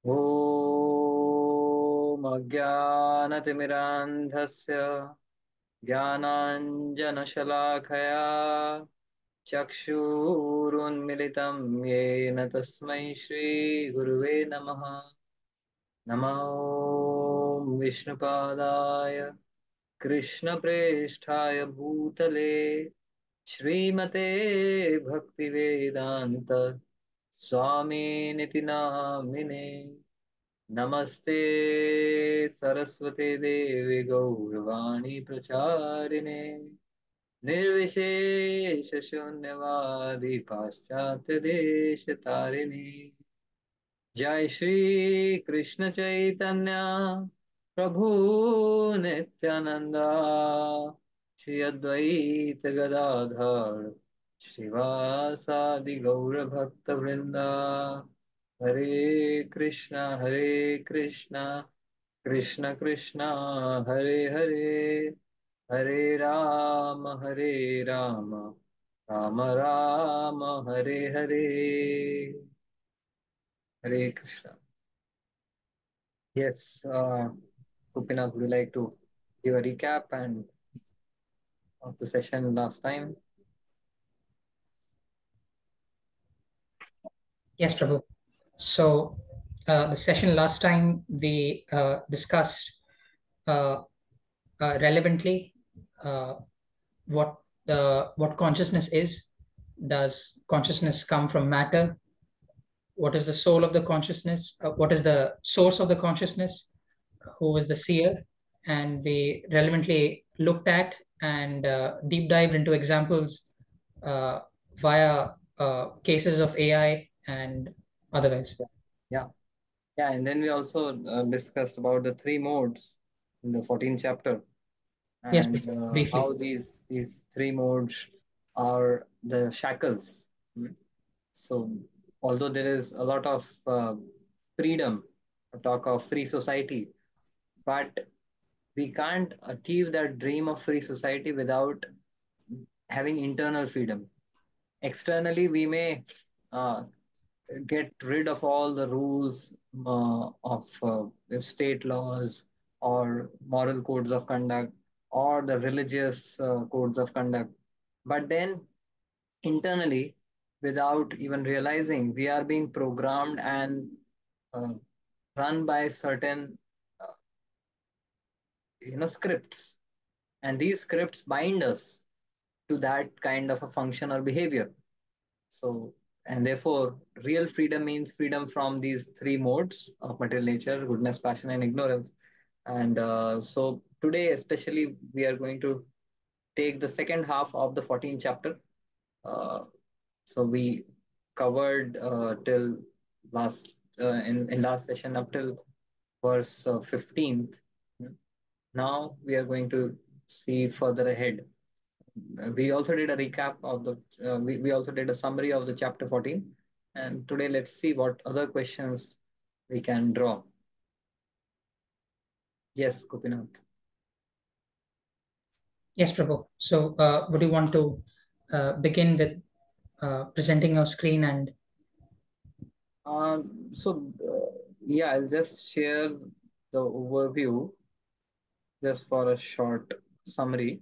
ॐ अज्ञानतिमिरान्धस्य ज्ञानाञ्जनशलाखया चक्षुरुन्मिलितं येन तस्मै श्रीगुरुवे नमः। नमो विष्णुपादाय कृष्णप्रेष्ठाय भूतले श्रीमते भक्तिवेदान्त स्वामिनिति नामिने। नमस्ते सरस्वते देवी गौरवाणी प्रचारिणे निर्विशेष शून्यवादी पाश्चात्य देश तारिणे। जय श्री कृष्ण चैतन्य प्रभु नित्यानंदा श्री अद्वैत गदाधर श्रीवासादि गौर भक्त वृंदा। हरे कृष्णा कृष्ण कृष्ण हरे हरे हरे राम राम राम हरे हरे। हरे Krishna. Yes, Gopinath, would you like to give a recap and of the session last time? Yes, Prabhu. So, the session last time we discussed uh, relevantly uh, what consciousness is. Does consciousness come from matter? What is the soul of the consciousness? What is the source of the consciousness? Who is the seer? And we relevantly looked at and deep dived into examples uh, via cases of AI and otherwise. Yeah, yeah, yeah. And then we also discussed about the three modes in the 14th chapter, Yes, and briefly. how these three modes are the shackles. Mm. So, although there is a lot of freedom, talk of free society, but we can't achieve that dream of free society without having internal freedom. Externally, we may uh, get rid of all the rules of state laws or moral codes of conduct or the religious codes of conduct. But then internally, without even realizing, we are being programmed and uh, run by certain uh, scripts, and these scripts bind us to that kind of a function or behavior. So, and therefore, real freedom means freedom from these three modes of material nature: goodness, passion, and ignorance. And so, today, especially, we are going to take the second half of the 14th chapter. Uh, so, we covered till last in last session up till verse 15th. Now we are going to see further ahead. We also did a recap of we also did a summary of the chapter 14, and today let's see what other questions we can draw. Yes, Gopinath. Yes, Prabhu. So, would you want to begin with presenting your screen and Yeah, I'll just share the overview just for a short summary.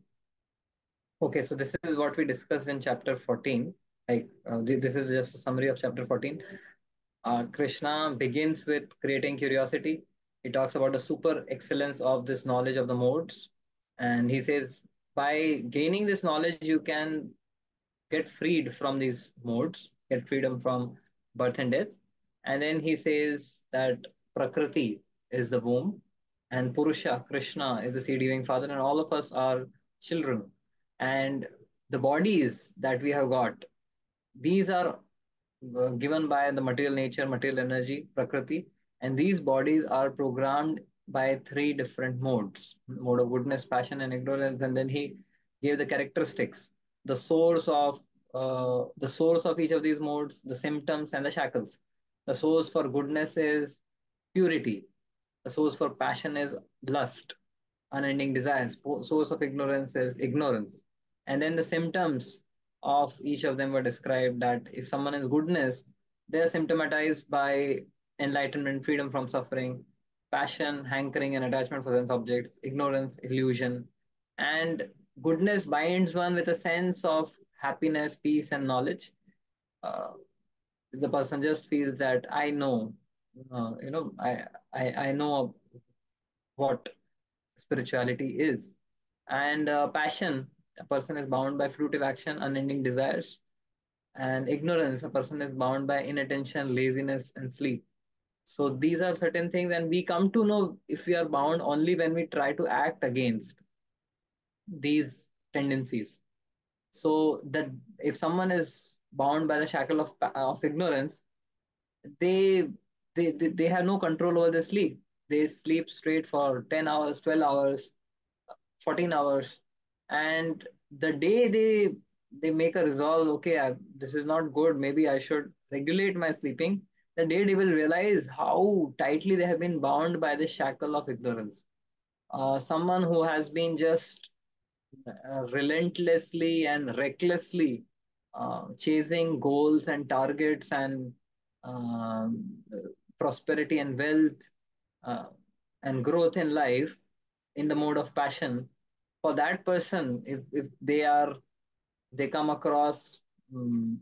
Okay, so this is what we discussed in chapter 14. Like this is just a summary of chapter 14. Krishna begins with creating curiosity. He talks about the super excellence of this knowledge of the modes. And he says, by gaining this knowledge, you can get freed from these modes, get freedom from birth and death. And then he says that Prakriti is the womb, and Purusha, Krishna, is the seed giving father, and all of us are children. And the bodies that we have got, these are given by the material nature, material energy, Prakriti, and these bodies are programmed by three different modes: mode of goodness, passion, and ignorance. And then he gave the characteristics, the source of each of these modes, the symptoms, and the shackles. The source for goodness is purity. The source for passion is lust, unending desires. Source of ignorance is ignorance. And then the symptoms of each of them were described that if someone is goodness, they are symptomatized by enlightenment, freedom from suffering; passion, hankering and attachment for sense objects; ignorance, illusion; and goodness binds one with a sense of happiness, peace, and knowledge. Uh, the person just feels that I know, I know what spirituality is. And passion, a person is bound by fruitive action, unending desires; and ignorance, a person is bound by inattention, laziness, and sleep. So these are certain things, and we come to know if we are bound only when we try to act against these tendencies. So that if someone is bound by the shackle of ignorance, they they have no control over their sleep. They sleep straight for 10 hours, 12 hours, 14 hours, and the day they make a resolve, okay, this is not good, maybe I should regulate my sleeping. The day they will realize how tightly they have been bound by the shackle of ignorance. Someone who has been just relentlessly and recklessly chasing goals and targets and um, prosperity and wealth uh, and growth in life in the mode of passion. For that person, if they come across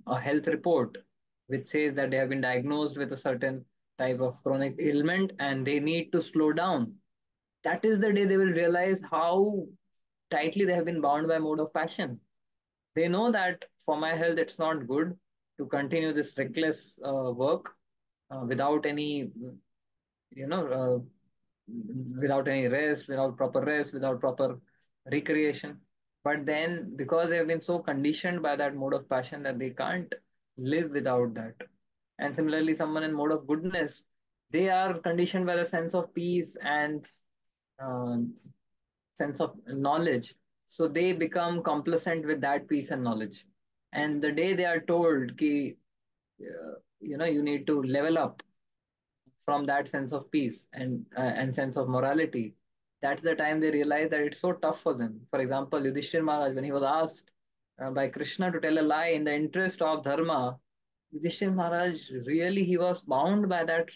a health report which says that they have been diagnosed with a certain type of chronic ailment and they need to slow down, that is the day they will realize how tightly they have been bound by mode of passion. They know that for my health, it's not good to continue this reckless work without any, you know, without any rest, without proper rest, without proper recreation. But then, because they have been so conditioned by that mode of passion that they can't live without that. And similarly, someone in mode of goodness, they are conditioned by the sense of peace and um sense of knowledge. So they become complacent with that peace and knowledge. And the day they are told, ki, you need to level up from that sense of peace and sense of morality, that's the time they realize that it's so tough for them. For example, Yudhishthir Maharaj, when he was asked by Krishna to tell a lie in the interest of dharma, Yudhishthir Maharaj really he was bound by that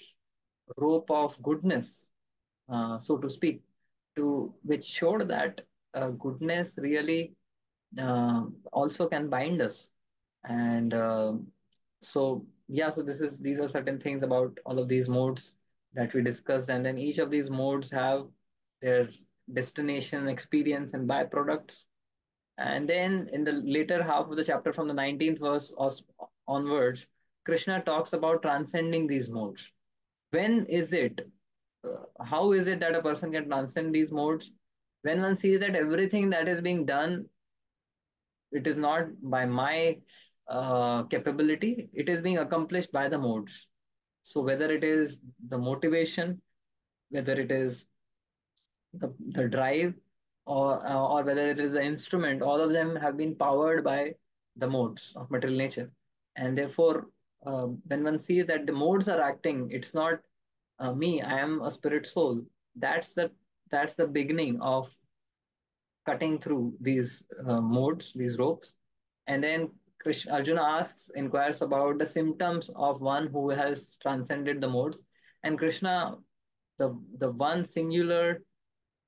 rope of goodness, so to speak, to which showed that goodness really also can bind us. And so yeah, so these are certain things about all of these modes that we discussed, and then each of these modes have their destination, experience, and byproducts. And then in the later half of the chapter, from the 19th verse onwards, Krishna talks about transcending these modes. When is it? How is it that a person can transcend these modes? When one sees that everything that is being done, it is not by my capability, it is being accomplished by the modes. So whether it is the motivation, whether it is the drive, or whether it is the instrument, all of them have been powered by the modes of material nature. And therefore, when one sees that the modes are acting, it's not me, I am a spirit soul. That's the beginning of cutting through these modes, these ropes. And then Arjuna inquires about the symptoms of one who has transcended the modes. And Krishna, the one singular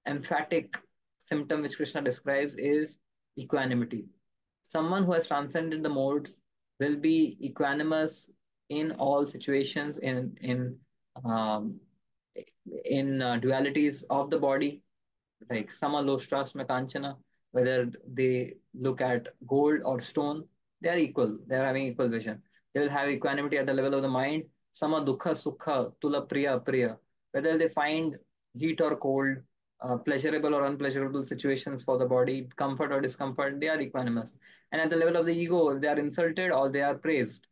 emphatic symptom which Krishna describes is equanimity. Someone who has transcended the modes will be equanimous in all situations, um, in dualities of the body, like Sama Loshtrasma Kanchana, whether they look at gold or stone, they are equal. They are having equal vision. They will have equanimity at the level of the mind. Sama Dukha Sukha Tula Priya Priya. Whether they find heat or cold, pleasurable or unpleasurable situations for the body, comfort or discomfort, they are equanimous. And at the level of the ego, if they are insulted or they are praised,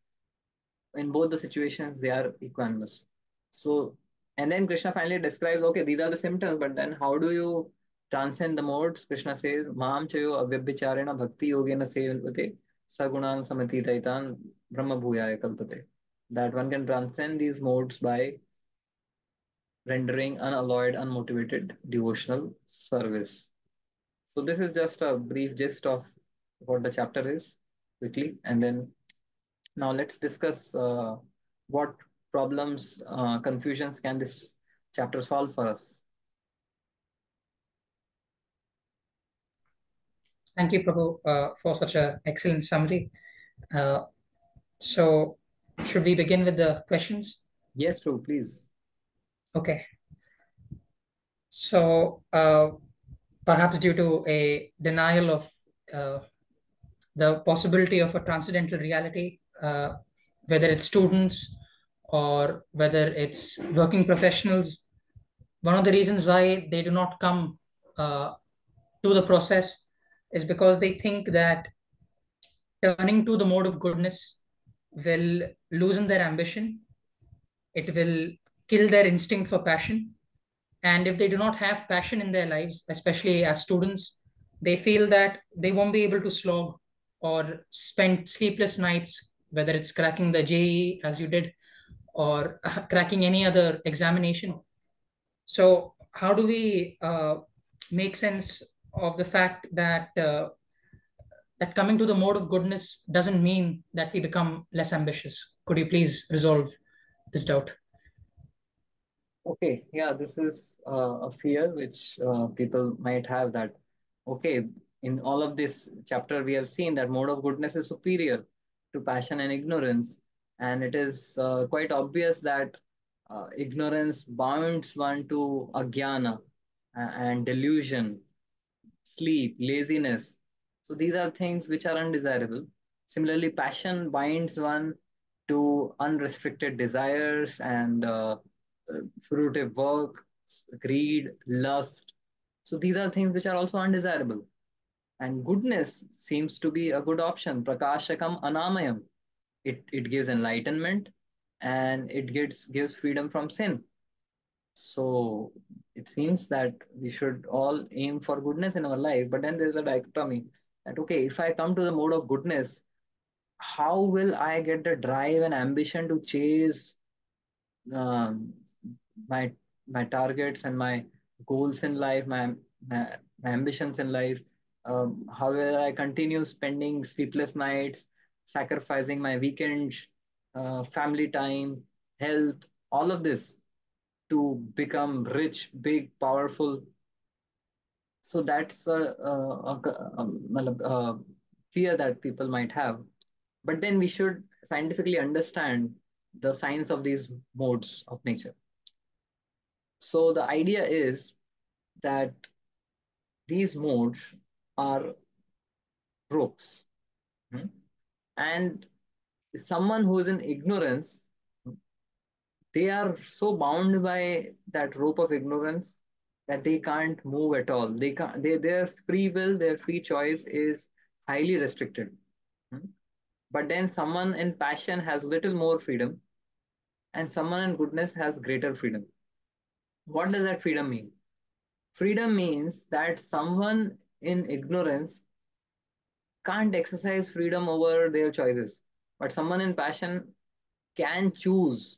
in both the situations they are equanimous. So, and then Krishna finally describes, okay, these are the symptoms, but then how do you transcend the modes? Krishna says, Mam chayo avyabhicharena bhakti yogena sevate sagunan samatitaitan brahma bhuyaya kalpate. That one can transcend these modes by rendering unalloyed, unmotivated devotional service. So this is just a brief gist of what the chapter is quickly, and then now let's discuss what problems, confusions can this chapter solve for us? Thank you, Prabhu, for such an excellent summary. Uh, so, should we begin with the questions? Yes, true, please. Okay. So, perhaps due to a denial of uh, the possibility of a transcendental reality, whether it's students or whether it's working professionals, one of the reasons why they do not come to the process is because they think that turning to the mode of goodness will loosen their ambition, it will kill their instinct for passion. And if they do not have passion in their lives, especially as students, they feel that they won't be able to slog or spend sleepless nights, whether it's cracking the JEE as you did or cracking any other examination. So, how do we make sense of the fact that coming to the mode of goodness doesn't mean that we become less ambitious? Could you please resolve this doubt? Okay, yeah, this is a fear which people might have that, okay, in all of this chapter, we have seen that mode of goodness is superior to passion and ignorance. And it is quite obvious that ignorance bounds one to ajnana and delusion, sleep, laziness. So these are things which are undesirable. Similarly, passion binds one to unrestricted desires and fruitive work, greed, lust. So these are things which are also undesirable. And goodness seems to be a good option. Prakashakam anamayam. It gives enlightenment and it gives freedom from sin. So it seems that we should all aim for goodness in our life, but then there's a dichotomy that, okay, if I come to the mode of goodness, how will I get the drive and ambition to chase um, my my targets and my goals in life, my ambitions in life? How will I continue spending sleepless nights, sacrificing my weekends, family time, health, all of this to become rich, big, powerful? So that's a fear that people might have. But then we should scientifically understand the science of these modes of nature. So the idea is that these modes are ropes. Hmm? And someone who is in ignorance, they are so bound by that rope of ignorance that they can't move at all. They can't, their free will, their free choice is highly restricted. Hmm? But then someone in passion has little more freedom, and someone in goodness has greater freedom. What does that freedom mean? Freedom means that someone in ignorance can't exercise freedom over their choices, but someone in passion can choose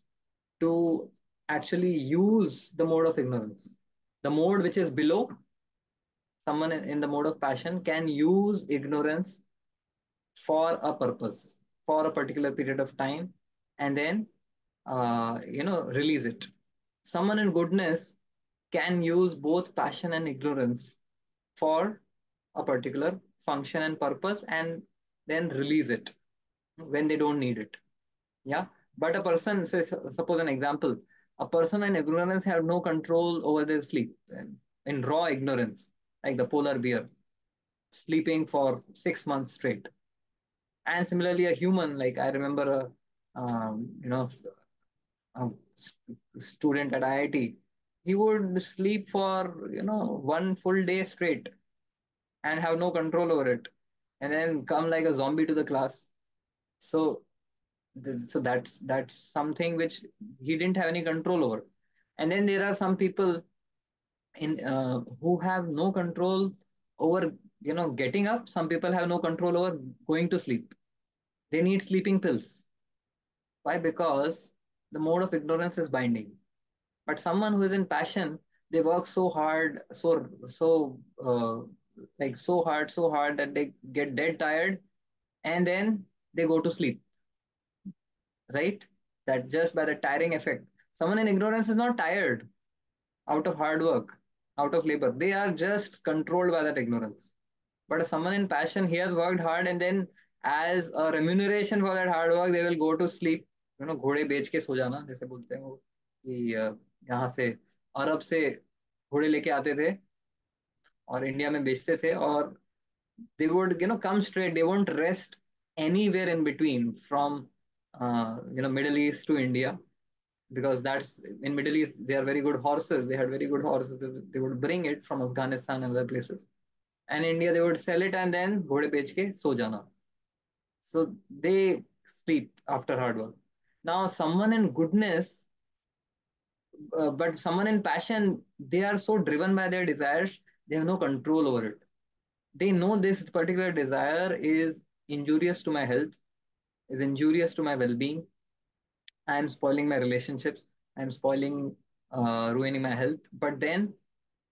to actually use the mode of ignorance. The mode which is below, someone in the mode of passion can use ignorance for a purpose, for a particular period of time, and then release it. Someone in goodness can use both passion and ignorance for a particular function and purpose, and then release it when they don't need it. Yeah. But a person, say, suppose an example, a person in ignorance have no control over their sleep, and in raw ignorance, like the polar bear sleeping for 6 months straight. And similarly, a human, like I remember a student at IIT, he would sleep for, one full day straight and have no control over it, and then come like a zombie to the class. So, that's something which he didn't have any control over. And then there are some people in who have no control over, getting up. Some people have no control over going to sleep. They need sleeping pills. Why? Because the mode of ignorance is binding. But someone who is in passion, they work so hard, so hard that they get dead tired, and then they go to sleep, right? that just by the tiring effect. Someone in ignorance is not tired out of hard work, out of labor. They are just controlled by that ignorance. But someone in passion, he has worked hard, and then as a remuneration for that hard work, they will go to sleep. घोड़े बेच के सो जाना जैसे बोलते हैं वो कि यहाँ से अरब से घोड़े लेके आते थे और इंडिया में बेचते थे और they would come straight. They won't rest anywhere in between from Middle East to India, because that's in Middle East they are very good horses. They had very good horses. They would bring it from Afghanistan and other places, and India they would sell it and then घोड़े बेच के सो जाना. So they sleep after hard work. Now someone in goodness, but someone in passion, they are so driven by their desires, they have no control over it. They know this particular desire is injurious to my health, is injurious to my well-being. I am spoiling my relationships. I am spoiling, ruining my health. But then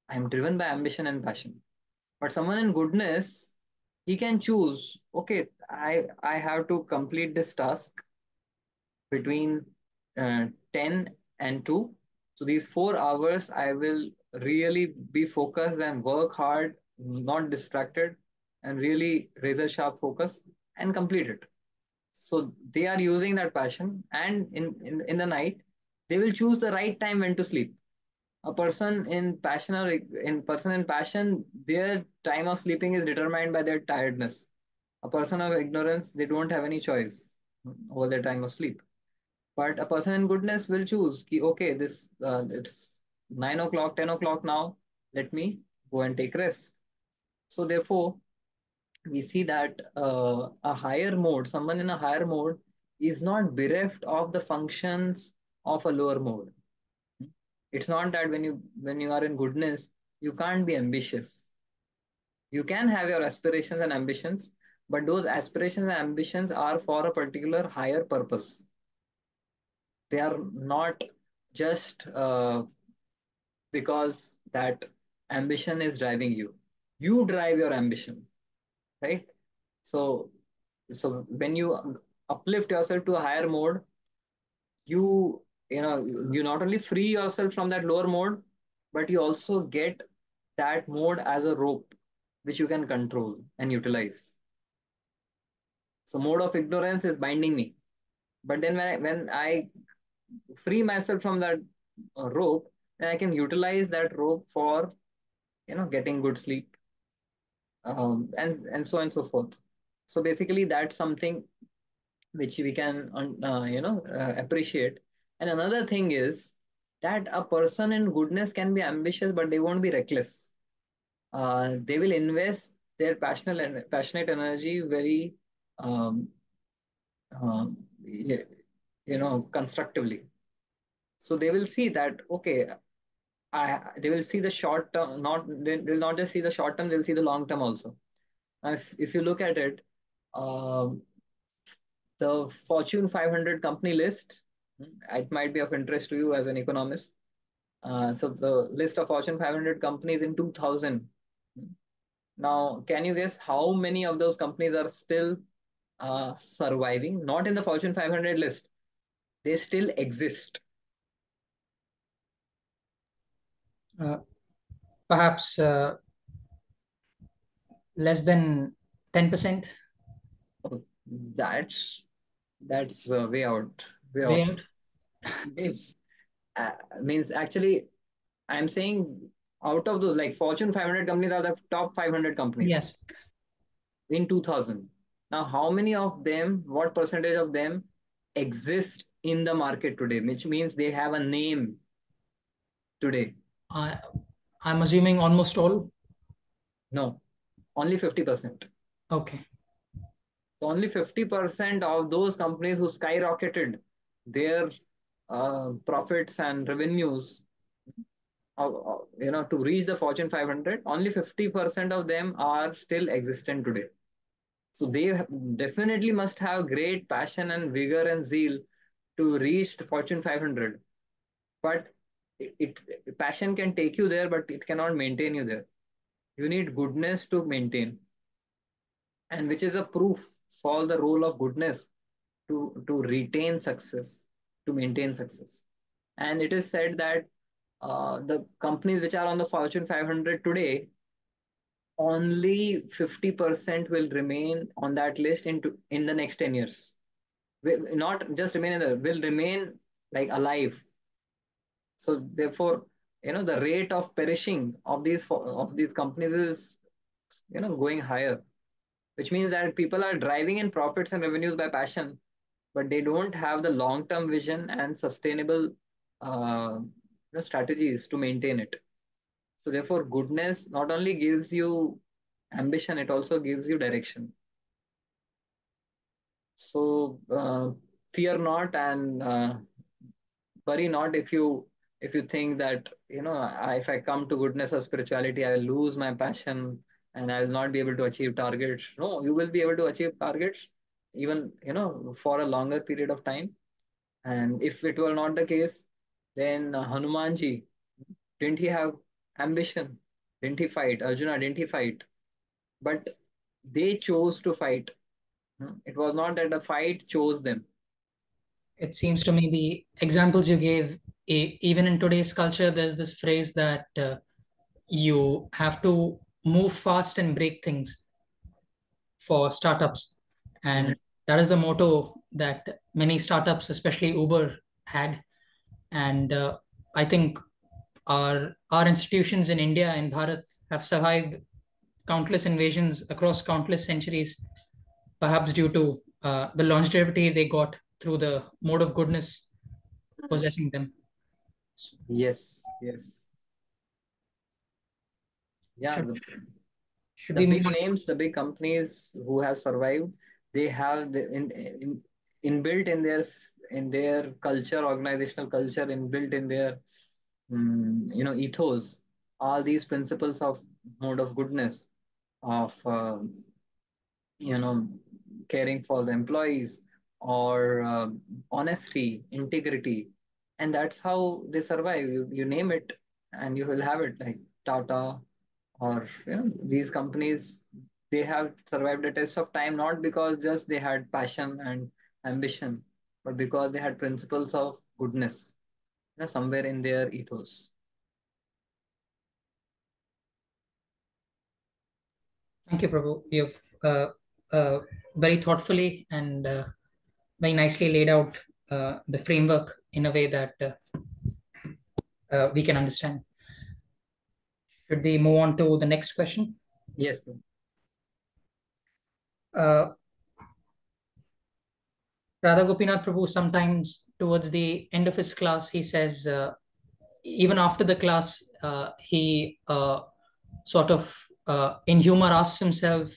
I am driven by ambition and passion. But someone in goodness, he can choose. Okay, I have to complete this task between 10 and 2. So these 4 hours, I will really be focused and work hard, not distracted, and really razor sharp focus and complete it. So they are using that passion, and in the night, they will choose the right time when to sleep. A person in passion or in person in passion, their time of sleeping is determined by their tiredness. A person of ignorance, they don't have any choice over their time of sleep. But a person in goodness will choose, ki, okay, this it's 9 o'clock, 10 o'clock now. Let me go and take rest. So therefore, we see that a higher mode, someone in a higher mode, is not bereft of the functions of a lower mode. It's not that when you are in goodness, you can't be ambitious. You can have your aspirations and ambitions, but those aspirations and ambitions are for a particular higher purpose. They are not just because that ambition is driving you. You drive your ambition, right? So when you uplift yourself to a higher mode, you you not only free yourself from that lower mode, but you also get that mode as a rope which you can control and utilize. So mode of ignorance is binding me, but then when I free myself from that rope, then I can utilize that rope for getting good sleep, and so on and so forth. So basically that's something which we can appreciate. And another thing is that a person in goodness can be ambitious, but they won't be reckless. They will invest their passionate energy very um, um, constructively. So they will see that, okay, they will see the short term, not they will not just see the short term, they'll see the long term also. If you look at it, um, the Fortune 500 company list, it might be of interest to you as an economist. So the list of Fortune 500 companies in 2000. Now, can you guess how many of those companies are still surviving? Not in the Fortune 500 list. They still exist. Uh, Perhaps less than 10%. Oh, that's way out, way Way off. out. Means uh, means actually, I'm saying out of those, like Fortune 500 companies are the top 500 companies Yes. in 2000. Now, how many of them, what percentage of them exist in the market today, which means they have a name today? I, I'm assuming almost all. No, only 50%. Okay. So only 50% of those companies who skyrocketed their profits and revenues, to reach the Fortune 500, only 50% of them are still existent today. So they definitely must have great passion and vigor and zeal to reach the Fortune 500. But passion can take you there, but it cannot maintain you there. You need goodness to maintain, and which is a proof for the role of goodness to retain success, to maintain success. And it is said that the companies which are on the Fortune 500 today, only 50% will remain on that list in the next 10 years. Will not just remain in the, will remain like alive. So therefore, the rate of perishing of these companies is going higher, which means that people are driving in profits and revenues by passion, but they don't have the long-term vision and sustainable strategies to maintain it. So therefore, goodness not only gives you ambition, it also gives you direction. So fear not, and worry not if you think that if I come to goodness or spirituality, I will lose my passion and I will not be able to achieve targets. No, you will be able to achieve targets even for a longer period of time. And if it were not the case, then Hanumanji, didn't he have ambition? Didn't he fight? Arjuna, didn't he fight? But they chose to fight. It was not that the fight chose them. It seems to me the examples you gave, even in today's culture, there's this phrase that you have to move fast and break things for startups. Mhm. And that is the motto that many startups, especially Uber, had. And I think our institutions in India and Bharat have survived countless invasions across countless centuries, perhaps due to the longevity they got through the mode of goodness possessing them. Yes, yes. Yeah, Should should the we move big on? names, the big companies who have survived, they have inbuilt in their culture, organizational culture, inbuilt in their ethos, all these principles of mode of goodness, of you know caring for the employees, or honesty, integrity, and that's how they survive. You name it and you will have it, like Tata, or these companies. They have survived the test of time, not because just they had passion and ambition, but because they had principles of goodness, somewhere in their ethos. Thank you, Prabhu. You've uh, very thoughtfully and very nicely laid out the framework in a way that we can understand. Should we move on to the next question? Yes, bro. Uh, Radha Gopinath Prabhu, sometimes towards the end of his class, he says, even after the class, he sort of in humor asks himself,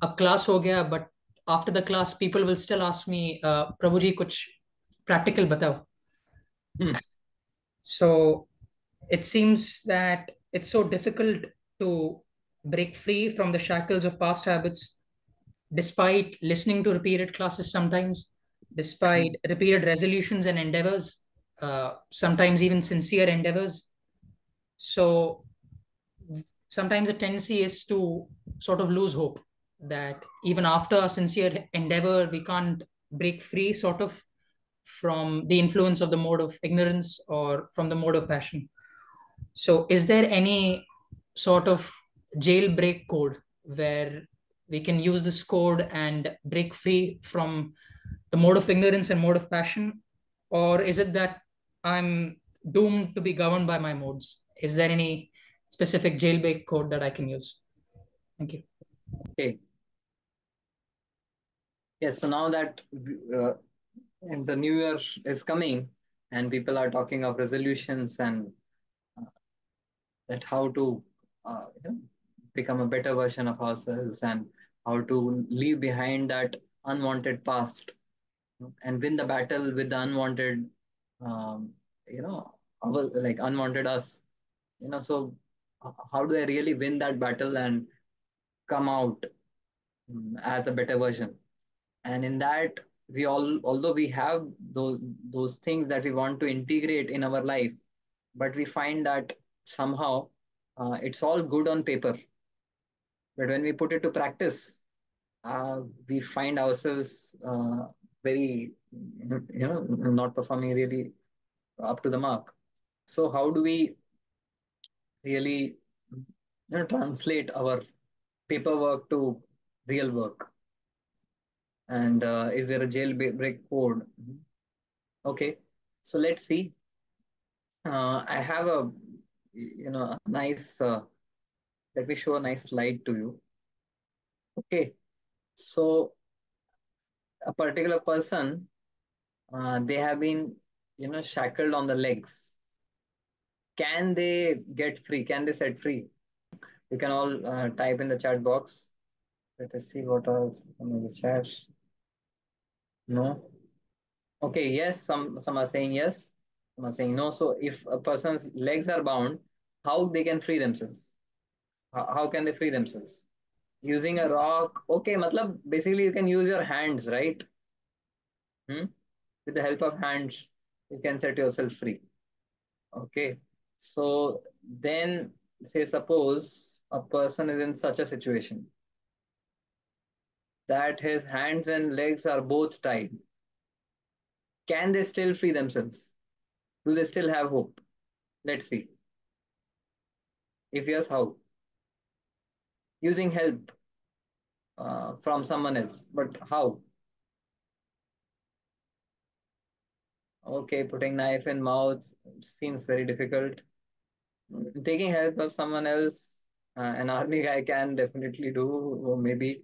अब class हो गया, but after the class, people will still ask me, प्रभु जी कुछ practical बताओ. Hmm. So it seems that it's so difficult to break free from the shackles of past habits, despite listening to repeated classes sometimes, despite repeated resolutions and endeavors, sometimes even sincere endeavors. So sometimes a tendency is to sort of lose hope that even after a sincere endeavor, we can't break free sort of from the influence of the mode of ignorance or from the mode of passion. So, is there any sort of jailbreak code where we can use this code and break free from the mode of ignorance and mode of passion? Or is it that I'm doomed to be governed by my modes? Is there any specific jailbreak code that I can use? Thank you. Okay. Yes. So now that uh, and the new year is coming, and people are talking of resolutions, and uh, that how to become a better version of ourselves, and how to leave behind that unwanted past, and win the battle with the unwanted, um, like unwanted us. So how do I really win that battle and come out as a better version? And in that, we all, although we have those things that we want to integrate in our life, but we find that somehow it's all good on paper, but when we put it to practice, we find ourselves very not performing really up to the mark. So how do we really translate our paperwork to real work? And is there a jailbreak code? Okay, so let's see. I have a a nice. Let me show a nice slide to you. Okay, so a particular person, they have been shackled on the legs. Can they get free? Can they set free? You can all type in the chat box. Let us see what else in the chat. No. Okay, yes, some are saying yes, some are saying no. So if a person's legs are bound, how they can free themselves? How can they free themselves? Using a rock. Okay, matlab, basically you can use your hands, right? Hmm? With the help of hands, you can set yourself free. Okay. So then say suppose a person is in such a situation that his hands and legs are both tied. Can they still free themselves? Do they still have hope? Let's see. If yes, how? Using help from someone else. But how? Okay, putting knife in mouth seems very difficult. Taking help of someone else, an army guy can definitely do, or maybe,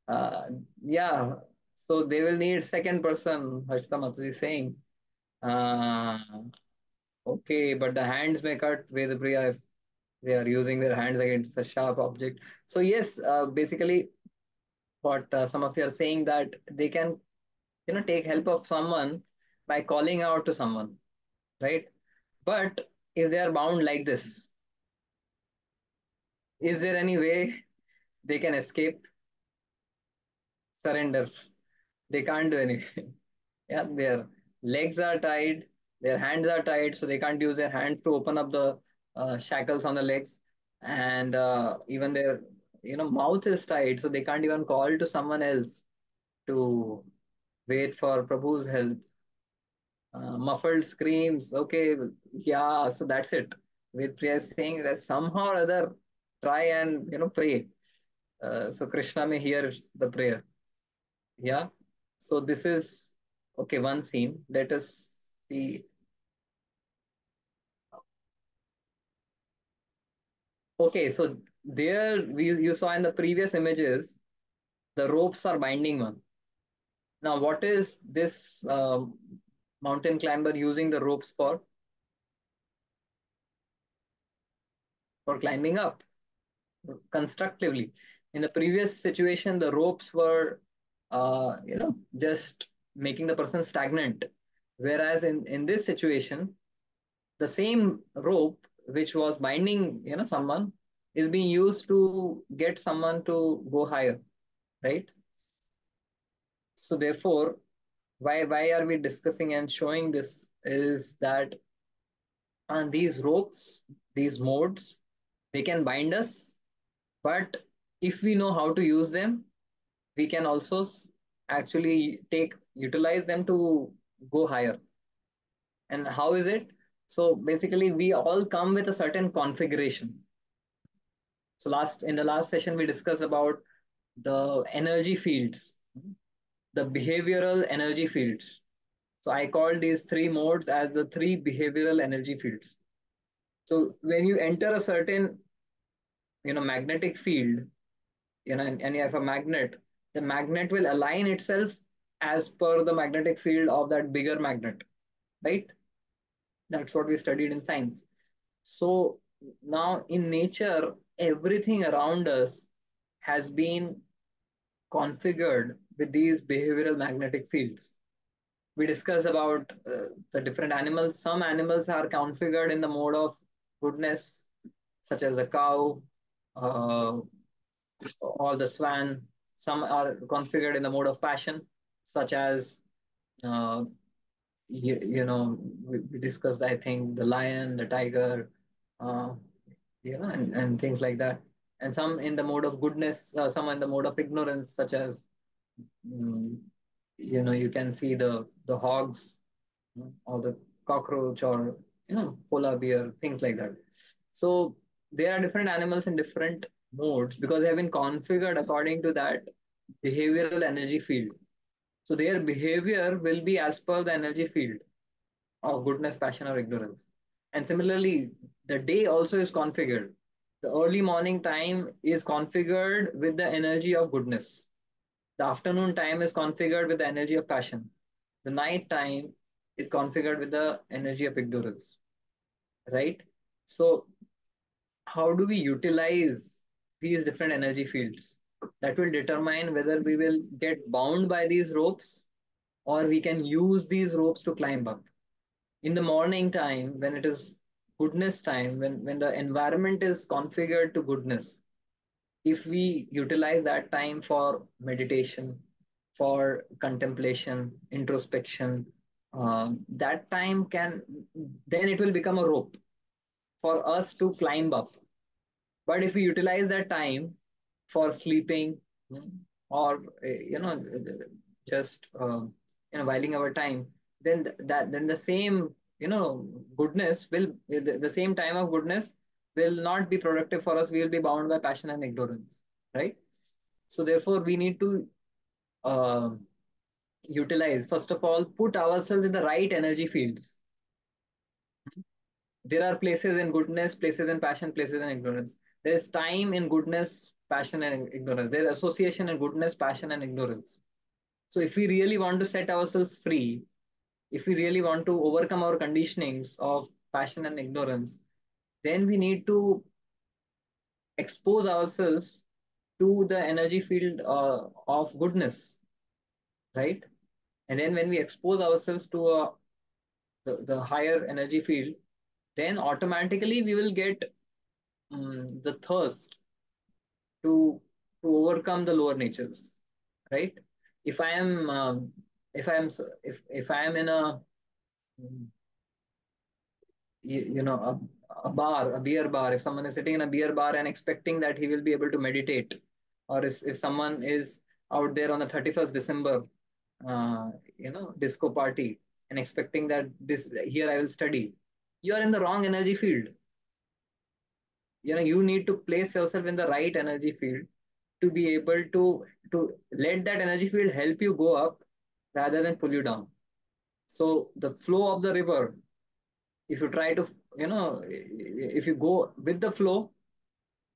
uh, yeah. So they will need second person, Harshita Matsu is saying. Uh, okay, but the hands may cut Vedapriya if they are using their hands against a sharp object. So yes, basically what some of you are saying that they can take help of someone by calling out to someone, right? But if they are bound like this, is there any way they can escape, surrender? They can't do anything. Yeah, their legs are tied, their hands are tied, so they can't use their hands to open up the shackles on the legs, and even their mouth is tied, so they can't even call to someone else to wait for Prabhu's help. Muffled screams. Okay, yeah, so that's it. With Priya saying that somehow or other try and pray. So Krishna may hear the prayer. Yeah. So this is okay. One scene. Let us see. Okay, so there we you saw in the previous images the ropes are binding one. Now, what is this mountain climber using the ropes for? For climbing up constructively. In the previous situation, the ropes were, just making the person stagnant. Whereas in this situation, the same rope which was binding, someone is being used to get someone to go higher, right? So therefore, why are we discussing and showing this is that on these ropes, these modes, they can bind us, but if we know how to use them, we can also actually take utilize them to go higher. And how is it? So basically we all come with a certain configuration. So last in the last session we discussed about the energy fields, the behavioral energy fields. So I called these three modes as the three behavioral energy fields. So when you enter a certain magnetic field, and you have a magnet, the magnet will align itself as per the magnetic field of that bigger magnet, right? That's what we studied in science. So now in nature, everything around us has been configured with these behavioral magnetic fields. We discussed about the different animals. Some animals are configured in the mode of goodness, such as a cow, uh, or the swan. Some are configured in the mode of passion, such as uh, we discussed, I think, the lion, the tiger, uh, and things like that. And some in the mode of goodness, some in the mode of ignorance, such as mm, You can see the hogs, or the cockroach, or polar bear, things like that. So there are different animals in different modes because they have been configured according to that behavioral energy field. So their behavior will be as per the energy field of goodness, passion, or ignorance. And similarly, the day also is configured. The early morning time is configured with the energy of goodness. The afternoon time is configured with the energy of passion. The night time is configured with the energy of ignorance, right? So, how do we utilize these different energy fields? That will determine whether we will get bound by these ropes or we can use these ropes to climb up. In the morning time, when it is goodness time, when the environment is configured to goodness, if we utilize that time for meditation, for contemplation, introspection, that time can, then it will become a rope for us to climb up. But if we utilize that time for sleeping, mm, or just whiling our time, then then the same goodness will the same time of goodness will not be productive for us. We will be bound by passion and ignorance, right? So therefore, we need to uh, utilize, first of all, put ourselves in the right energy fields. There are places in goodness, places in passion, places in ignorance. There is time in goodness, passion, and ignorance. There is association in goodness, passion, and ignorance. So if we really want to set ourselves free, if we really want to overcome our conditionings of passion and ignorance, then we need to expose ourselves to the energy field of goodness, right? And then when we expose ourselves to the higher energy field, then automatically we will get the thirst to to overcome the lower natures, right? If I am if I am if I am in a mm, a bar, a beer bar, if someone is sitting in a beer bar and expecting that he will be able to meditate, or if someone is out there on the 31st December disco party and expecting that this here I will study, you are in the wrong energy field. You need to place yourself in the right energy field to be able to let that energy field help you go up rather than pull you down. So the flow of the river, if you try to if you go with the flow,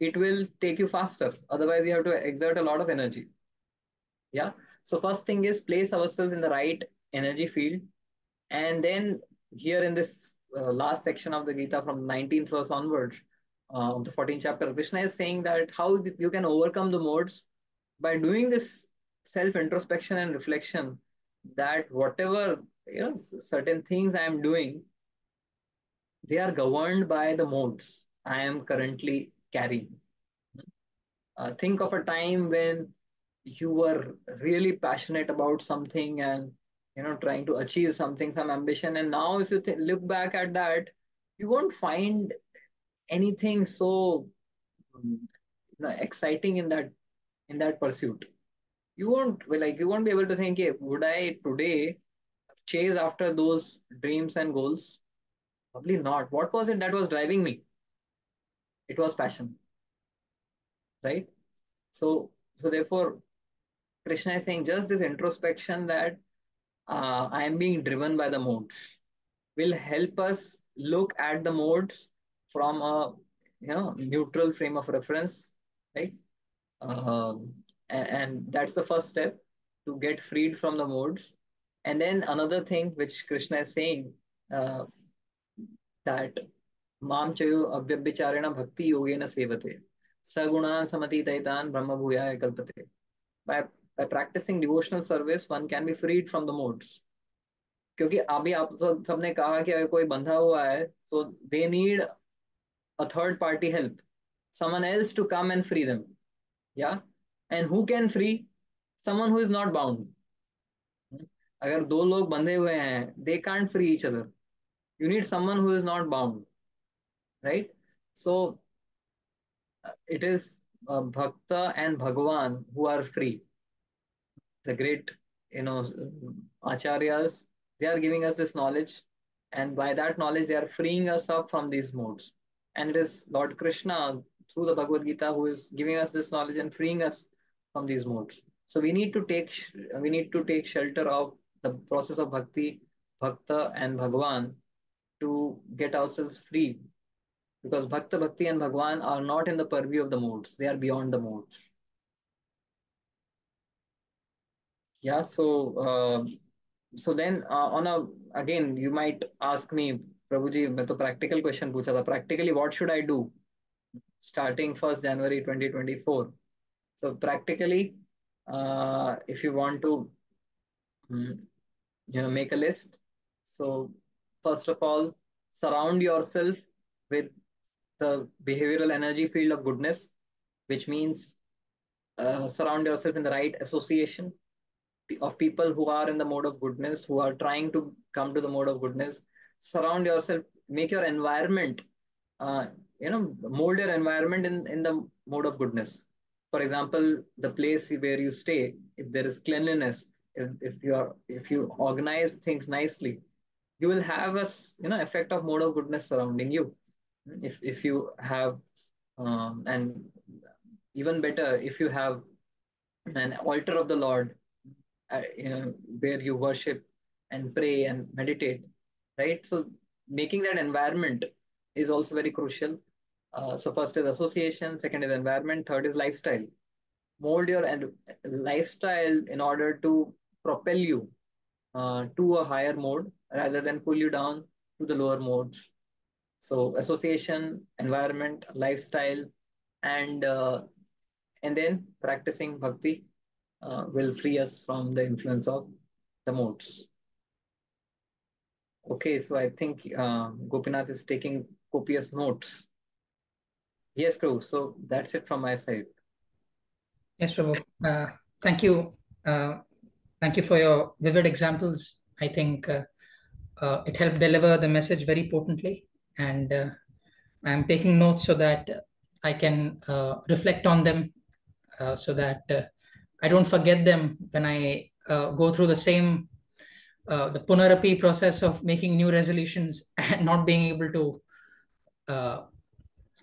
it will take you faster. Otherwise, you have to exert a lot of energy. Yeah. So first thing is place ourselves in the right energy field. And then here in this last section of the Gita, from 19th verse onwards, of the 14th chapter, Krishna is saying that how you can overcome the modes by doing this self introspection and reflection, that whatever certain things I am doing, they are governed by the modes I am currently carrying. Think of a time when you were really passionate about something and trying to achieve something, some ambition, and now if you look back at that, you won't find anything so exciting in that pursuit. You won't be able to think, hey, would I today chase after those dreams and goals? Probably not. What was it that was driving me? It was passion, right? So therefore, Krishna is saying just this introspection, that I am being driven by the modes, will help us look at the modes from a neutral frame of reference, right? And that's the first step to get freed from the modes. And then another thing which Krishna is saying, uh, that mam chayo avyabhicharena bhakti yogena sevate sagunan samatitaitan brahma bhuyaya kalpate. By practicing devotional service, one can be freed from the modes. क्योंकि अभी आप सबने कहा कि अगर कोई बंधा हुआ है, तो they need a third party help, someone else to come and free them. Yeah. And who can free? Someone who is not bound. अगर दो लोग बंधे हुए हैं, they can't free each other. You need someone who is not bound, right? So it is Bhakta and Bhagwan who are free. The great acharyas, they are giving us this knowledge, and by that knowledge, they are freeing us up from these modes. And it is Lord Krishna through the Bhagavad Gita who is giving us this knowledge and freeing us from these modes. So we need to take shelter of the process of bhakti, bhakta, and Bhagwan to get ourselves free, because bhakta, bhakti, and Bhagwan are not in the purview of the modes; they are beyond the modes. Yeah. So then on a again you might ask me, Prabhuji, मैं तो practical question पूछा था. Practically, what should I do starting 1st January 2024? So practically, if you want to, mm, make a list. So first of all, surround yourself with the behavioral energy field of goodness, which means surround yourself in the right association of people who are in the mode of goodness, who are trying to come to the mode of goodness. Surround yourself, make your environment, uh, mold your environment in the mode of goodness. For example, the place where you stay, if there is cleanliness, if you organize things nicely, you will have effect of mode of goodness surrounding you. If you have, and even better, if you have an altar of the Lord, where you worship and pray and meditate, right? So making that environment is also very crucial. So first is association, second is environment, third is lifestyle. Mold your lifestyle in order to propel you to a higher mode rather than pull you down to the lower modes. So association, environment, lifestyle, and then practicing bhakti will free us from the influence of the modes. Okay, so I think Gopinath is taking copious notes. Yes, Prabhu. So that's it from my side. Yes, Prabhu. Thank you. Thank you for your vivid examples. I think it helped deliver the message very potently. And I'm taking notes so that I can reflect on them so that I don't forget them when I go through the Punarapi process of making new resolutions and not being able to uh,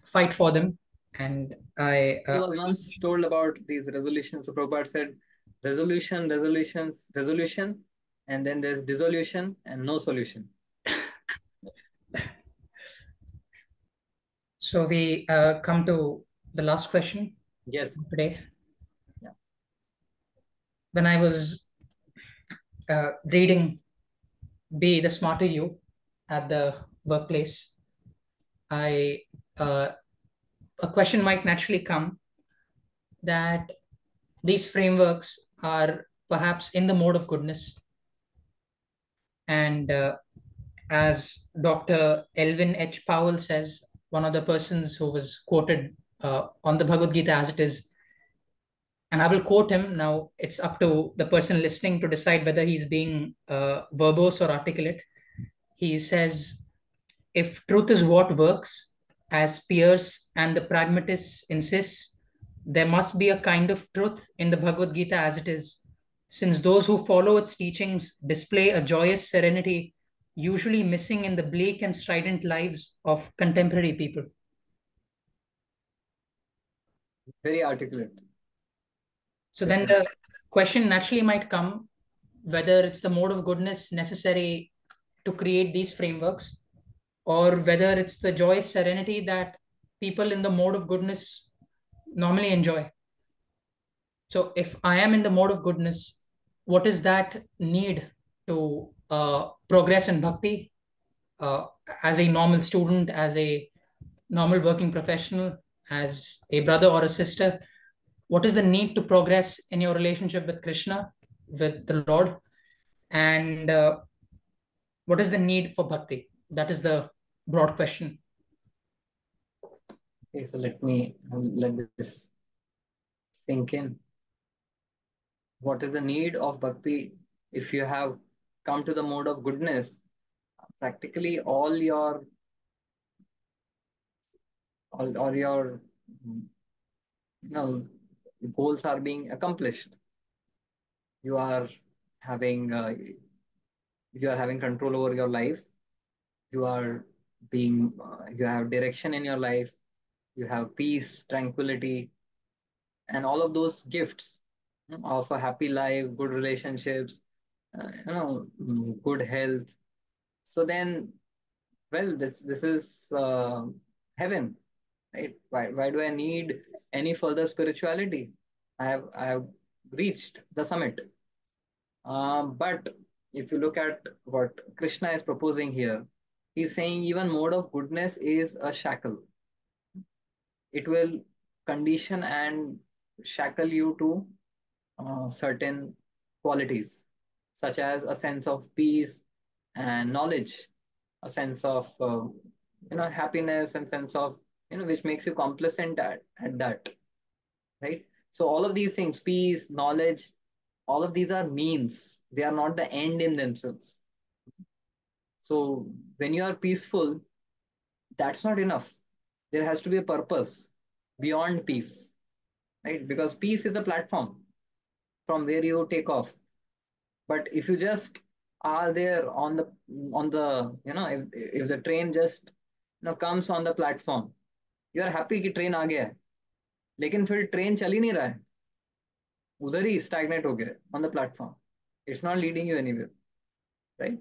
fight for them. And I was once told about these resolutions. So Prabhupada said, resolution, and then there's dissolution and no solution. So we come to the last question Yes. today. Yeah. When I was reading Be the Smarter You at the workplace, I a question might naturally come that these frameworks are perhaps in the mode of goodness. And as Dr. Elvin H. Powell says, one of the persons who was quoted on the Bhagavad Gita as it is, and I will quote him now. It's up to the person listening to decide whether he's being verbose or articulate. He says, if truth is what works, as Pierce and the pragmatists insist, there must be a kind of truth in the Bhagavad Gita as it is, since those who follow its teachings display a joyous serenity, usually missing in the bleak and strident lives of contemporary people. Very articulate. So then the question naturally might come whether it's the mode of goodness necessary to create these frameworks, or whether it's the joyous serenity that people in the mode of goodness normally enjoy. So, if I am in the mode of goodness, what is that need to progress in bhakti as a normal student, as a normal working professional, as a brother or a sister? What is the need to progress in your relationship with Krishna, with the Lord? And what is the need for bhakti? That is the broad question. Okay, so let this sink in. What is the need of bhakti? If you have come to the mode of goodness, practically all your you know goals are being accomplished. You are having you are having control over your life. You are being you have direction in your life. You have peace, tranquility, and all of those gifts of a happy life, good relationships, good health. So then, well, this is heaven, right? Why do I need any further spirituality? I have reached the summit. But if you look at what Krishna is proposing here, he's saying even mode of goodness is a shackle. It will condition and shackle you to certain qualities, such as a sense of peace and knowledge, a sense of happiness and sense of which makes you complacent at that, right? So all of these things, peace, knowledge, all of these are means. They are not the end in themselves. So when you are peaceful, that's not enough. There has to be a purpose beyond peace, right? Because peace is a platform from where you take off. But if you just are there on the if the train just comes on the platform, you are happy कि train आ गया है, लेकिन फिर train चल ही नहीं रहा है, उधर ही stagnate हो गया है on the platform. It's not leading you anywhere, right?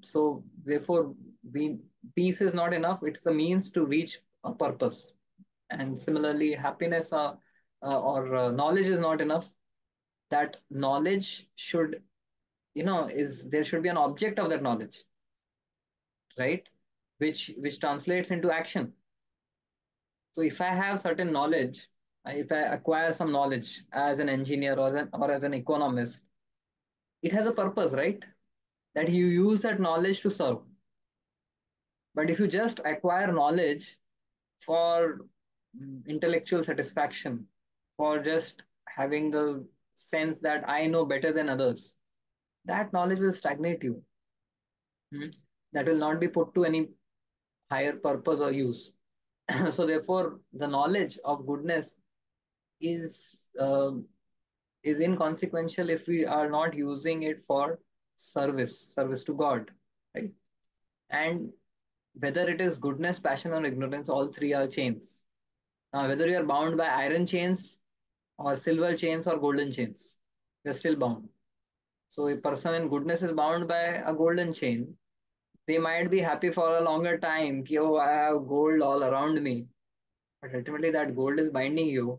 So therefore, we peace is not enough. It's the means to reach a purpose. And similarly, happiness or knowledge is not enough. That knowledge should is there should be an object of that knowledge, right? Which translates into action. So if I have certain knowledge, if I acquire some knowledge as an engineer or as an economist, it has a purpose, right? That you use that knowledge to serve. But if you just acquire knowledge for intellectual satisfaction, for just having the sense that I know better than others, that knowledge will stagnate you. Hmm. That will not be put to any higher purpose or use. So therefore, the knowledge of goodness is is inconsequential if we are not using it for service to God, right? And whether it is goodness, passion, or ignorance, all three are chains. Now, whether you are bound by iron chains or silver chains or golden chains, you're still bound. So a person in goodness is bound by a golden chain. They might be happy for a longer time. Ki, oh, I have gold all around me. But ultimately, that gold is binding you.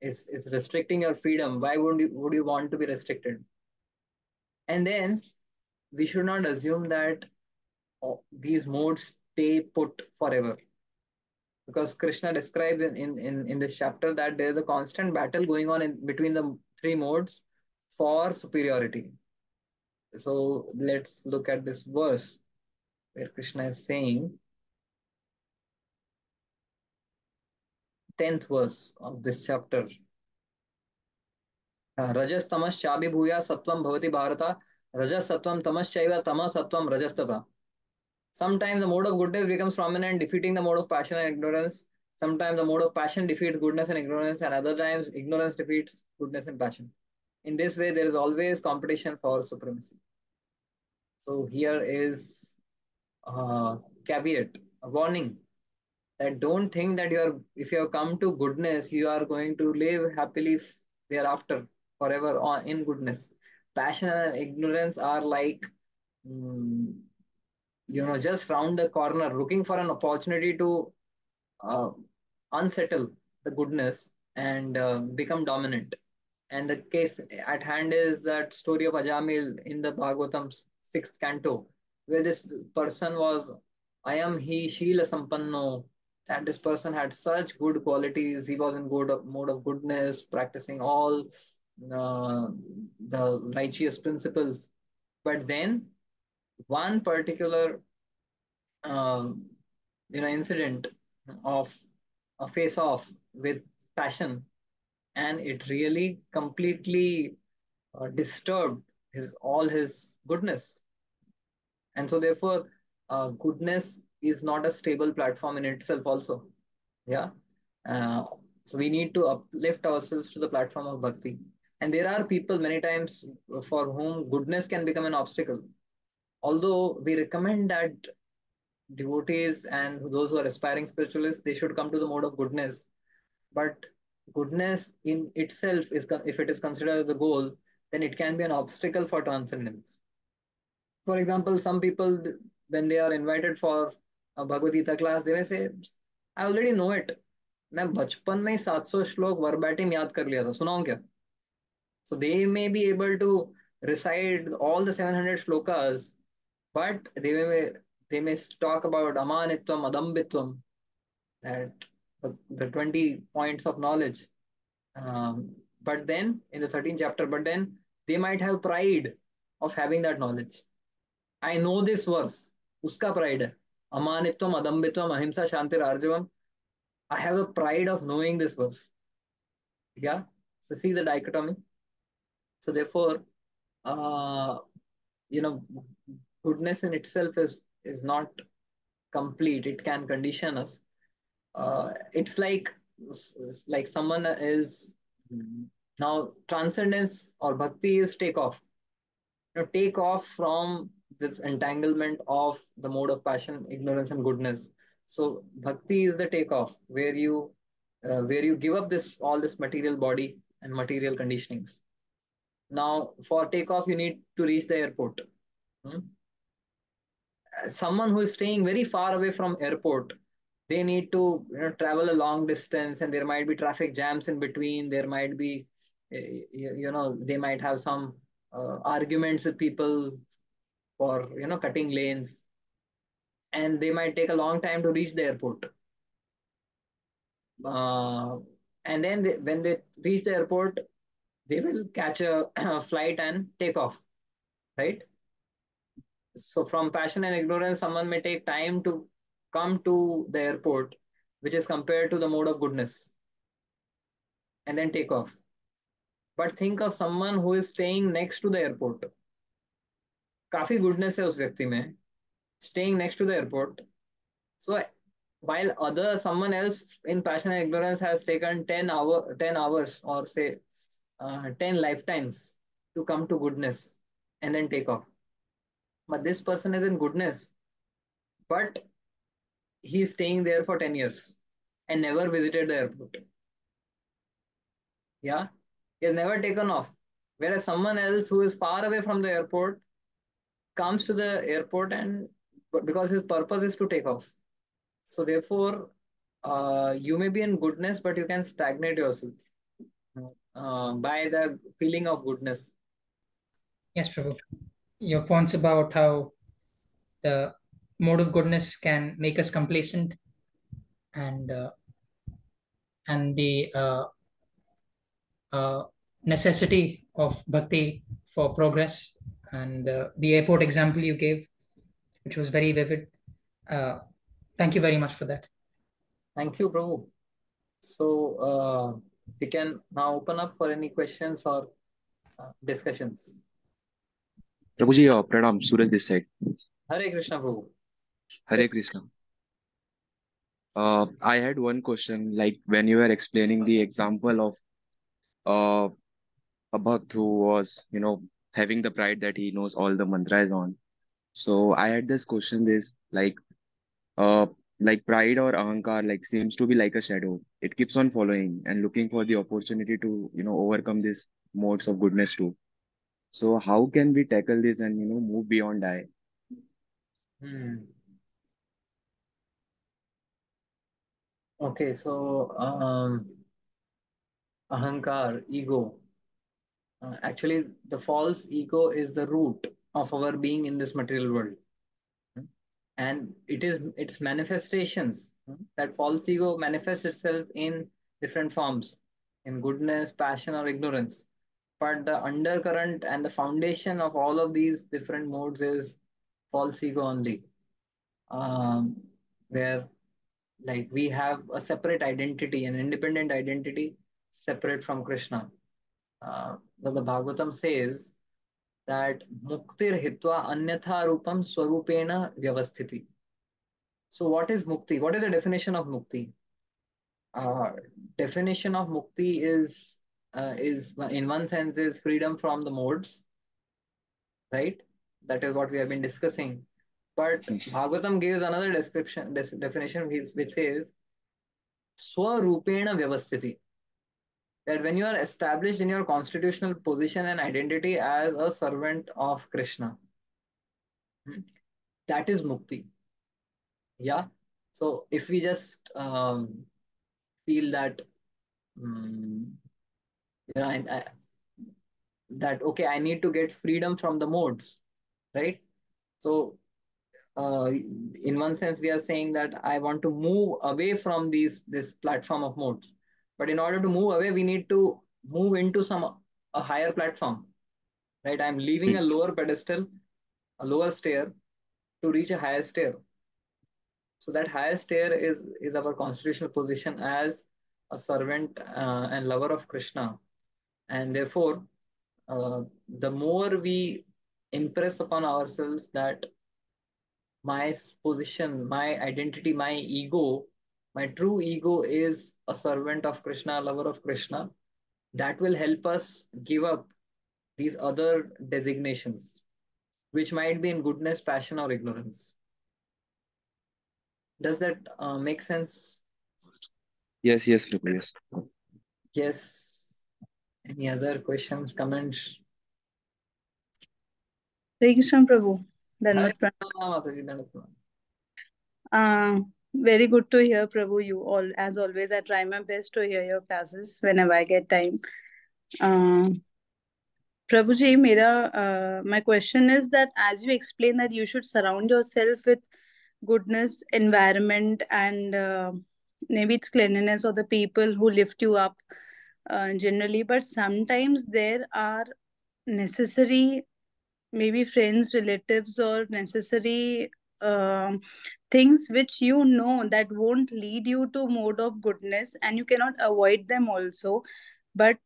It's restricting your freedom. Why would you want to be restricted? And then we should not assume that these modes stay put forever. Because Krishna describes in this chapter that there's a constant battle going on in between the three modes for superiority. So let's look at this verse where Krishna is saying, 10th verse of this chapter. रजस्तमश्चाभिभूय सत्वं भवति भारत रजसत्वं तमश्चैव तमः सत्वं रजस्तथा. Sometimes the mode of goodness becomes prominent, defeating the mode of passion and ignorance. Sometimes the mode of passion defeats goodness and ignorance, and other times ignorance defeats goodness and passion. In this way, there is always competition for supremacy. So here is a caveat, a warning that don't think that if you have come to goodness, you are going to live happily thereafter, forever on in goodness. Passion and ignorance are like mm, just round the corner, looking for an opportunity to uh, unsettle the goodness and become dominant. And the case at hand is that story of Ajamil in the Bhagavatam's sixth canto, where this person was, I am he, Sheela Sampanno, that this person had such good qualities. He was in good mode of goodness, practicing all the righteous principles. But then one particular um, incident of a face off with passion, and it really completely disturbed all his goodness. And so therefore goodness is not a stable platform in itself also. Yeah. uh, so we need to uplift ourselves to the platform of bhakti. And there are people many times for whom goodness can become an obstacle. Although we recommend that devotees and those who are aspiring spiritualists, they should come to the mode of goodness. But goodness in itself is, if it is considered as a goal, then it can be an obstacle for transcendence. For example, some people, when they are invited for a Bhagavad Gita class, they may say, I already know it. मैं बचपन में ही 700 श्लोक वर्बैटिम याद कर लिया था, सुनाऊं क्या? So they may be able to recite all the 700 shlokas, but they may talk about amanitvam, adambitvam, that the 20 points of knowledge. But then in the 13th chapter, but then they might have pride of having that knowledge. I know this verse. Uska pride hai. Amanitvam, adambitvam, ahimsa, shantir, arjavam. I have a pride of knowing this verse. Yeah. So see the dichotomy. So therefore, uh, you know, goodness in itself is not complete. It can condition us. It's like someone is now transcendence or bhakti is take off. Take off from this entanglement of the mode of passion, ignorance, and goodness. So bhakti is the takeoff where you give up this material body and material conditionings. Now, for takeoff, you need to reach the airport. Hmm? Someone who is staying very far away from airport, they need to travel a long distance, and there might be traffic jams in between. There might be, they might have some arguments with people for cutting lanes, and they might take a long time to reach the airport. uh, and then when they reach the airport, they will catch a flight and take off, right? So from passion and ignorance, someone may take time to come to the airport, which is compared to the mode of goodness, and then take off. But think of someone who is staying next to the airport. काफी goodness है उस व्यक्ति में, staying next to the airport. So while someone else in passion and ignorance has taken 10 hours, or say 10 lifetimes to come to goodness and then take off. But this person is in goodness, but he's staying there for 10 years and never visited the airport. Yeah, he has never taken off. Whereas someone else who is far away from the airport comes to the airport, and because his purpose is to take off. So therefore, you may be in goodness, but you can stagnate yourself by the feeling of goodness. Yes, Prabhu. Your points about how the mode of goodness can make us complacent, and the necessity of bhakti for progress, and the airport example you gave, which was very vivid. Thank you very much for that. Thank you, Prabhu. So we can now open up for any questions or discussions. Prabhuji, Pranam, Suraj this side. Hare Krishna, Prabhu. Hare Krishna. I had one question, like when you were explaining the example of a bhakt who was, having the pride that he knows all the mantras on. So I had this question, uh, like pride or ahankar, like seems to be like a shadow. It keeps on following and looking for the opportunity to, overcome these modes of goodness too. So how can we tackle this and, move beyond I? Hmm. Okay, so ahankar, ego. Actually, the false ego is the root of our being in this material world. And it is its manifestations. That false ego manifests itself in different forms, in goodness, passion, or ignorance. But the undercurrent and the foundation of all of these different modes is false ego only, um, where like we have a separate identity, an independent identity separate from Krishna. But the Bhagavatam says that muktir hitva anyatha rupam swarupena vyavasthiti. So what is mukti? What is the definition of mukti? Uh, Definition of mukti is is in one sense is freedom from the modes, right? That is what we have been discussing. But Bhagavatam gives another description, definition, which says Swarupena Vyavasthiti. That when you are established in your constitutional position and identity as a servant of Krishna, hmm, that is mukti. Yeah. So if we just feel that, um, that okay, I need to get freedom from the modes, right? So in one sense, we are saying that I want to move away from this platform of modes. But in order to move away, we need to move into a higher platform, right? I'm leaving a lower pedestal, a lower stair to reach a higher stair. So that higher stair is our constitutional position as a servant and lover of Krishna, and therefore, the more we impress upon ourselves that my position, my identity, my ego, my true ego is a servant of Krishna, lover of Krishna, that will help us give up these other designations, which might be in goodness, passion, or ignorance. Does that make sense? Yes, yes, Prabhu, yes. Yes. Any other questions, comments? Hare Krishna Prabhu. Hare Dhanvat Pranam. Krishna, Mataji, Dhanvat Pranam. Very good to hear, Prabhu. You all, as always, I try my best to hear your classes whenever I get time. Prabhu ji, my question is that as you explain that you should surround yourself with goodness, environment, and maybe it's cleanliness or the people who lift you up generally, but sometimes there are necessary, maybe friends, relatives, or necessary um, things which you know that won't lead you to mode of goodness, and you cannot avoid them also. But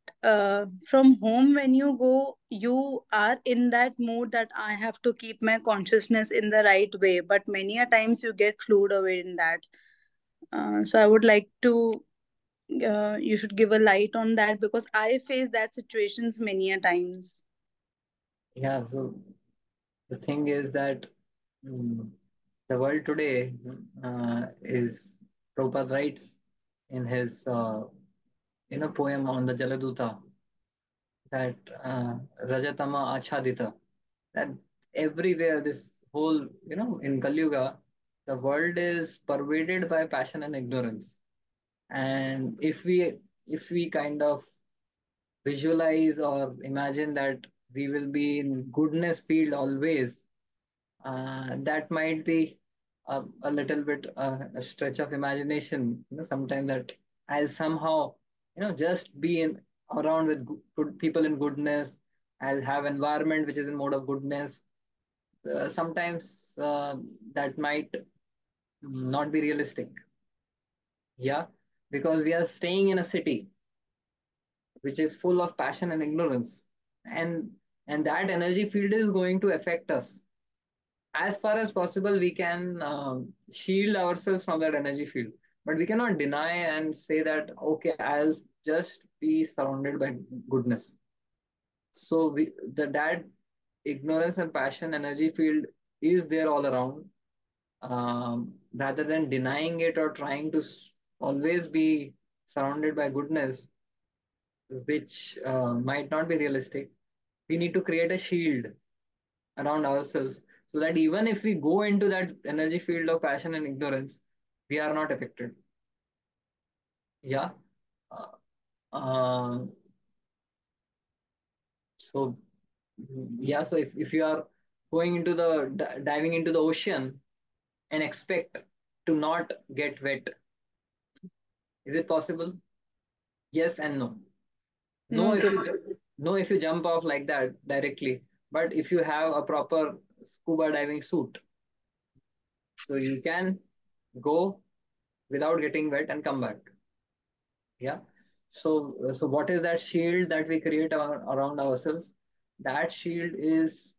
from home, when you go, you are in that mood that I have to keep my consciousness in the right way, but many a times you get flued away in that. So I would like to you should give a light on that, because I face that situations many a times. Yeah, so the thing is that the world today is, Prabhupada writes in his poem on the Jaladuta that Rajatama Achadita, that everywhere this whole, in Kali Yuga, the world is pervaded by passion and ignorance. And if we kind of visualize or imagine that we will be in goodness field always, that might be a little bit a stretch of imagination. Sometimes that I'll somehow, just be in around with good people in goodness. I'll have environment which is in mode of goodness. Sometimes that might not be realistic. Yeah, because we are staying in a city which is full of passion and ignorance, and that energy field is going to affect us. As far as possible, we can shield ourselves from that energy field, but we cannot deny and say that okay, I'll just be surrounded by goodness. So that ignorance and passion energy field is there all around. Rather than denying it or trying to always be surrounded by goodness, which might not be realistic, we need to create a shield around ourselves so that even if we go into that energy field of passion and ignorance, we are not affected. Yeah. Uh, uh, so, yeah, so if you are going into diving into the ocean and expect to not get wet, is it possible? Yes and no. No, No, if you Prabhu. no, if you jump off like that directly, but if you have a proper scuba diving suit, so you can go without getting wet and come back. Yeah. So what is that shield that we create around ourselves? That shield is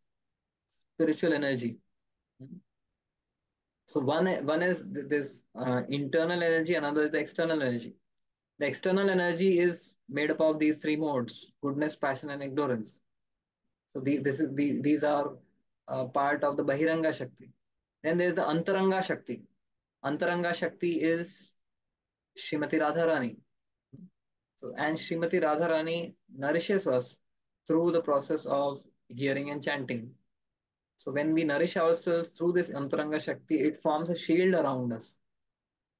spiritual energy. So one is this internal energy, another is the external energy. The external energy is made up of these three modes: goodness, passion, and ignorance. So these are part of the Bahiranga Shakti. Then there's the Antaranga Shakti. Antaranga Shakti is Srimati Radharani. So, and Srimati Radharani nourishes us through the process of hearing and chanting. So when we nourish ourselves through this Antaranga Shakti, it forms a shield around us.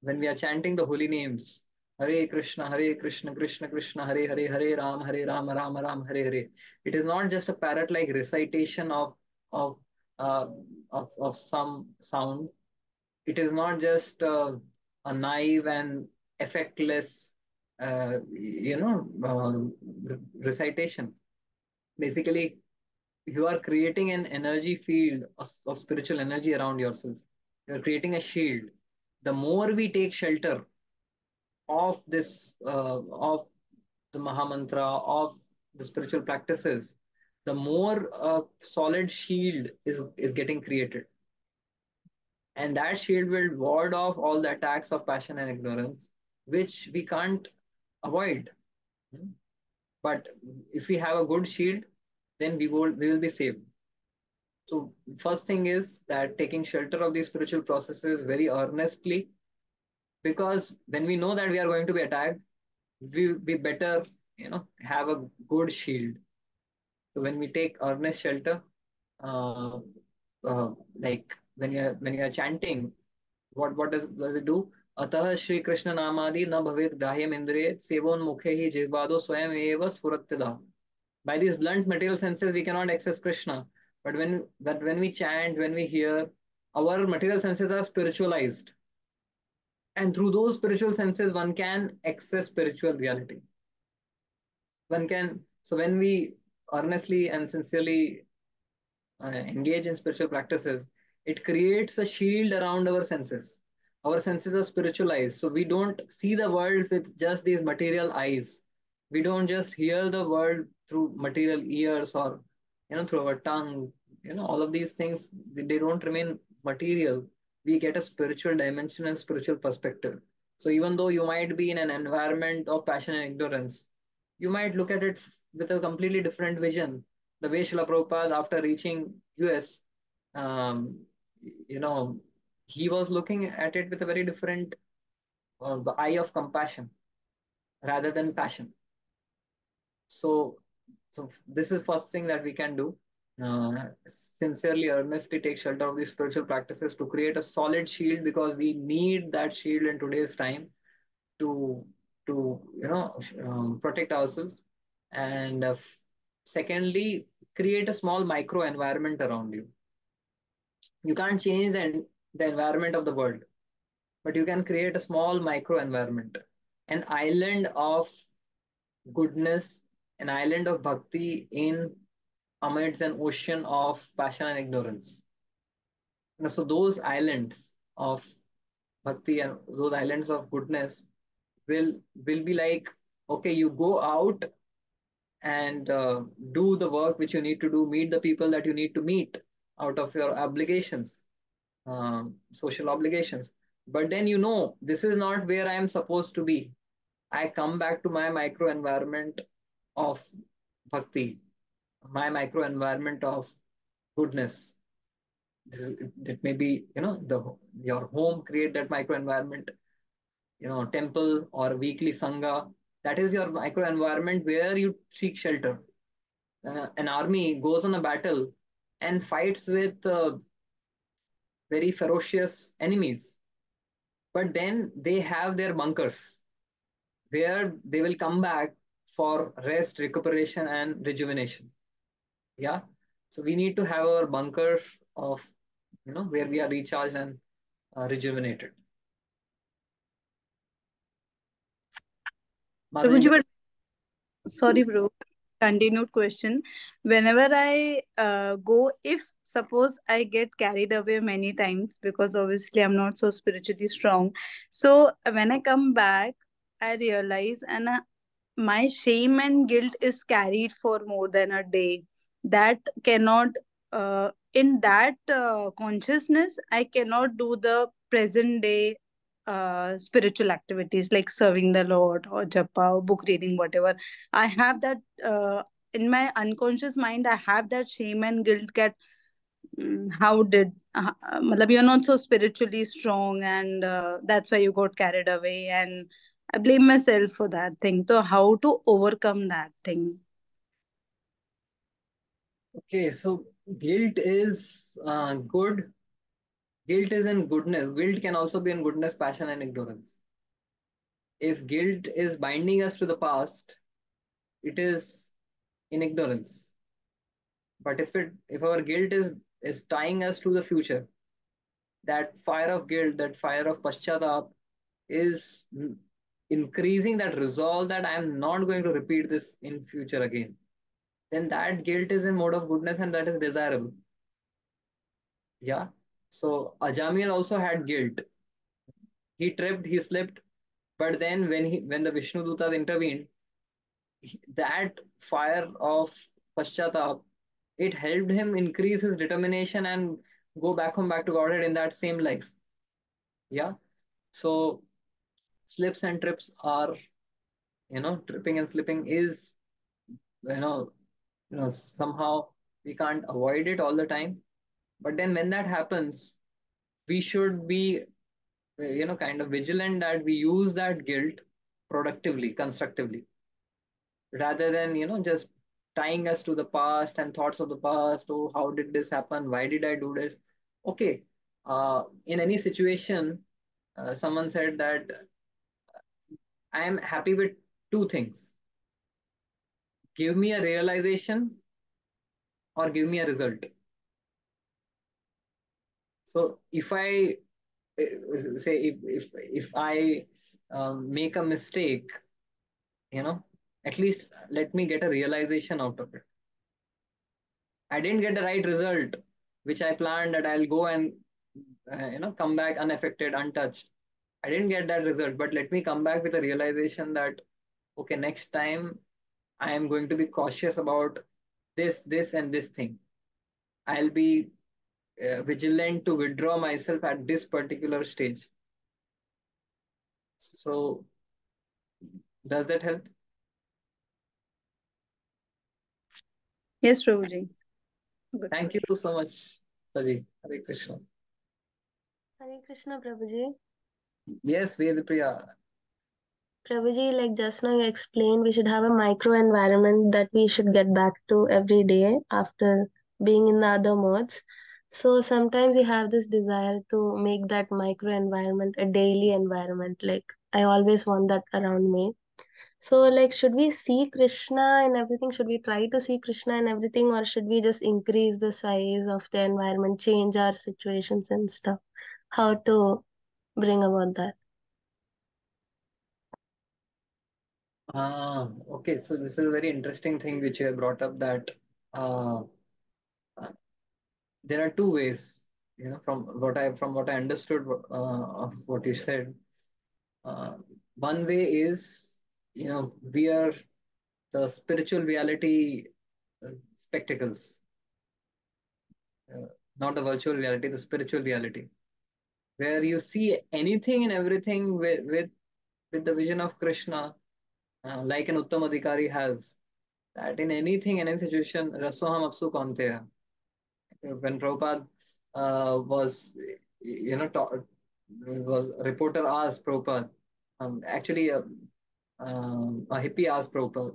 When we are chanting the holy names, Hare Krishna, Krishna Krishna, Hare Hare, Hare Ram, Ram Ram, Hare Hare. It is not just a parrot-like recitation of uh, of some sound. It is not just a naive and effectless, recitation. Basically, you are creating an energy field of spiritual energy around yourself. You are creating a shield. The more we take shelter of this, of the Mahamantra, of the spiritual practices, the more solid shield is getting created. And that shield will ward off all the attacks of passion and ignorance, which we can't avoid. But if we have a good shield, then we will be saved. So first thing is that taking shelter of these spiritual processes very earnestly, because when we know that we are going to be attacked, we better have a good shield. So when we take earnest shelter, uh, like when you are chanting, what does it do? Atah Shri Krishna Namadi na bhavet grahyam indriye sevon mukhe hi jivado swayam eva sfurattida. By these blunt material senses, we cannot access Krishna. But when we chant, when we hear, our material senses are spiritualized. And through those spiritual senses, one can access spiritual reality. So when we earnestly and sincerely engage in spiritual practices, it creates a shield around our senses. Our senses are spiritualized, so we don't see the world with just these material eyes. We don't just hear the world through material ears or through our tongue. All of these things, they don't remain material. We get a spiritual dimension and spiritual perspective. So even though you might be in an environment of passion and ignorance, you might look at it with a completely different vision. The way Srila Prabhupada, after reaching US, um, you know, he was looking at it with a very different the eye of compassion rather than passion. So, so this is first thing that we can do. Sincerely, earnestly take shelter of these spiritual practices to create a solid shield, because we need that shield in today's time to protect ourselves. And secondly, create a small micro environment around you. You can't change the environment of the world, but you can create a small micro environment, an island of goodness, an island of bhakti in amidst an ocean of passion and ignorance. So those islands of bhakti and those islands of goodness will be like, okay, you go out and do the work which you need to do, meet the people that you need to meet out of your obligations, social obligations. But then this is not where I am supposed to be. I come back to my micro environment of bhakti, my micro environment of goodness. It may be your home. Create that micro environment. Temple or weekly sangha. That is your micro environment where you seek shelter. An army goes on a battle and fights with very ferocious enemies, but then they have their bunkers where they will come back for rest, recuperation, and rejuvenation. Yeah. So we need to have our bunkers of where we are recharged and rejuvenated. Prabhuji, Madhavi, but sorry, bro. Continued question. Whenever I go, if suppose I get carried away many times, because obviously I'm not so spiritually strong. So when I come back, I realize, and my shame and guilt is carried for more than a day. That cannot, in that consciousness, I cannot do the present day spiritual activities like serving the Lord or japa or book reading, whatever. I have that in my unconscious mind. I have that shame and guilt that how did matlab, you're not so spiritually strong, and that's why you got carried away, and I blame myself for that thing. So how to overcome that thing? Okay, so guilt is good. Guilt is in goodness. Guilt can also be in goodness, passion, and ignorance. If guilt is binding us to the past, it is in ignorance. But if our guilt is tying us to the future, that fire of guilt, that fire of paschatap is increasing that resolve that I am not going to repeat this in future again. Then that guilt is in mode of goodness and that is desirable. Yeah. So Ajamil also had guilt. He tripped, he slipped, but then when the Vishnu Dutas intervened, that fire of paschatap, it helped him increase his determination and go back home, back to Godhead in that same life. Yeah. So slips and trips are, tripping and slipping is, you know, somehow we can't avoid it all the time. But then when that happens, we should be, kind of vigilant that we use that guilt productively, constructively, rather than, just tying us to the past and thoughts of the past. Oh, how did this happen? Why did I do this? Okay. In any situation, someone said that I am happy with two things: give me a realization or give me a result. So if I say if I make a mistake, you know, at least let me get a realization out of it. I didn't get the right result, which I planned that I'll go and come back unaffected, untouched. I didn't get that result, but let me come back with a realization that okay, next time I am going to be cautious about this, and this thing. I'll be vigilant to withdraw myself at this particular stage. So, does that help? Yes, Prabhuji. Good. Thank you so much, Saji. Hare Krishna. Hare Krishna, Prabhuji. Yes, Vedapriya. Prabhuji, like just now you explained, we should have a micro environment that we should get back to every day after being in the other modes. So sometimes we have this desire to make that micro environment a daily environment. Like I always want that around me. So like should we see Krishna and everything? Should we try to see Krishna and everything, or should we just increase the size of the environment, change our situations and stuff? How to bring about that? Okay, so this is a very interesting thing which you have brought up, that uh, uh, there are two ways, from what I understood of what you said. Uh, One way is, we are the spiritual reality spectacles, uh, not the virtual reality, the spiritual reality, where you see anything and everything with the vision of Krishna, like an Uttam Adhikari has, that in anything, in any situation, Rasoham Apsu Kaunteya. When Prabhupada was, was a reporter asked Prabhupada, actually, a hippie asked Prabhupada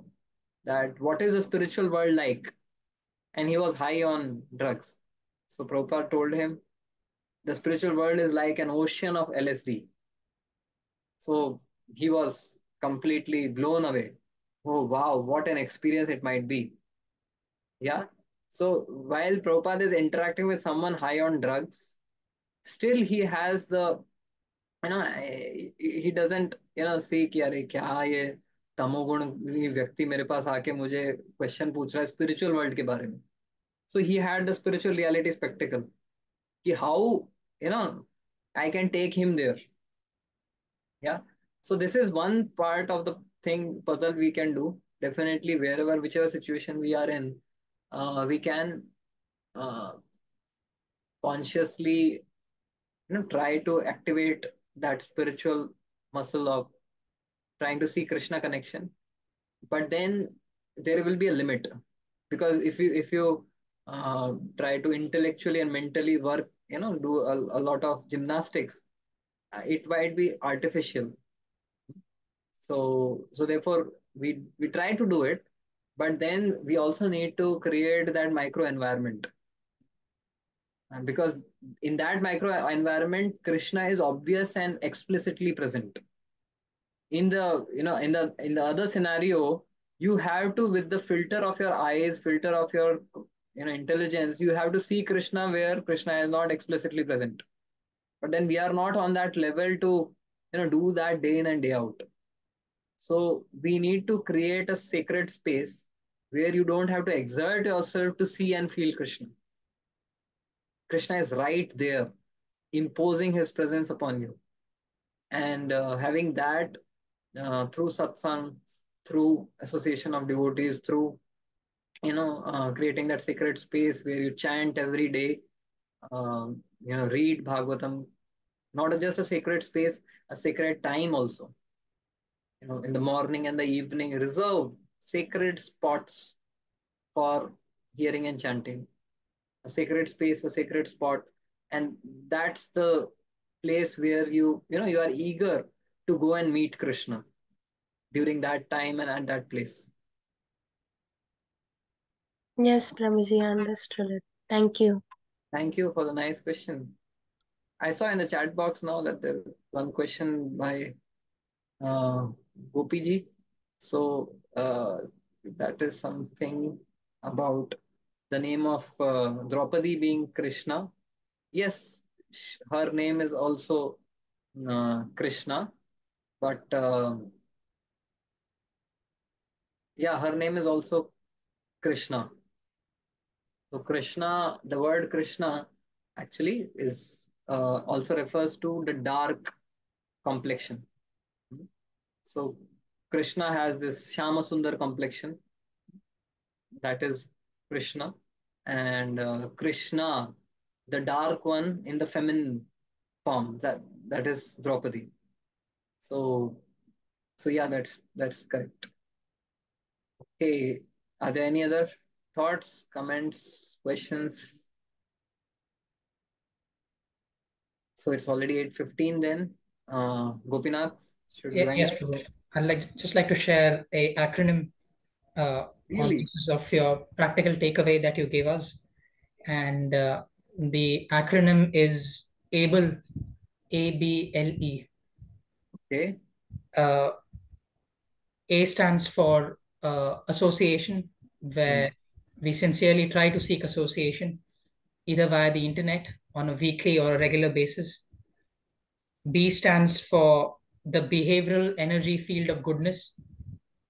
that what is the spiritual world like? And he was high on drugs. So Prabhupada told him, the spiritual world is like an ocean of LSD. So he was completely blown away. Oh, wow, what an experience it might be. Yeah. So while Prabhupada is interacting with someone high on drugs, still he has the, he doesn't, see कि अरे क्या ये तमोगुण व्यक्ति मेरे पास आके मुझे question पूछ रहा है स्पिरिचुअल वर्ल्ड के बारे में. So he had the spiritual reality spectacle. How, I can take him there. Yeah. So this is one part of the thing puzzle we can do. Definitely, wherever, whichever situation we are in, we can uh, consciously, try to activate that spiritual muscle of trying to see Krishna connection. But then there will be a limit, because if you try to intellectually and mentally work, do a lot of gymnastics, it might be artificial. So therefore we try to do it, but then we also need to create that micro environment. And because in that micro environment, Krishna is obvious and explicitly present. In the other scenario, you have to, with the filter of your eyes, filter of your intelligence, you have to see Krishna where Krishna is not explicitly present. But then we are not on that level to do that day in and day out. So we need to create a sacred space where you don't have to exert yourself to see and feel Krishna. Krishna is right there, imposing his presence upon you. And having that through satsang, through association of devotees, through creating that sacred space where you chant every day, read Bhagavatam, not just a sacred space, a sacred time also. In the morning and the evening, reserve sacred spots for hearing and chanting, a sacred space, a sacred spot, and that's the place where you are eager to go and meet Krishna during that time and at that place. Yes, Prabhuji, I understood it. Thank you. Thank you for the nice question. I saw in the chat box now that there is one question by uh, Gopi ji. So that is something about the name of Draupadi being Krishna. Yes, her name is also Krishna, but yeah, her name is also Krishna. So Krishna, the word Krishna actually is also refers to the dark complexion. So Krishna has this Shama Sundar complexion, that is Krishna, and Krishna, the dark one in the feminine form, that is Draupadi. So yeah, that's correct. Okay, are there any other thoughts, comments, questions? So it's already 8:15 then. Gopinath, should we wind Yes, up? Prabhu. I'd just like to share a acronym on Really? basis of your practical takeaway that you gave us. And the acronym is ABLE, ABLE. Okay. A stands for association, where we sincerely try to seek association, either via the internet on a weekly or a regular basis. B stands for the behavioral energy field of goodness.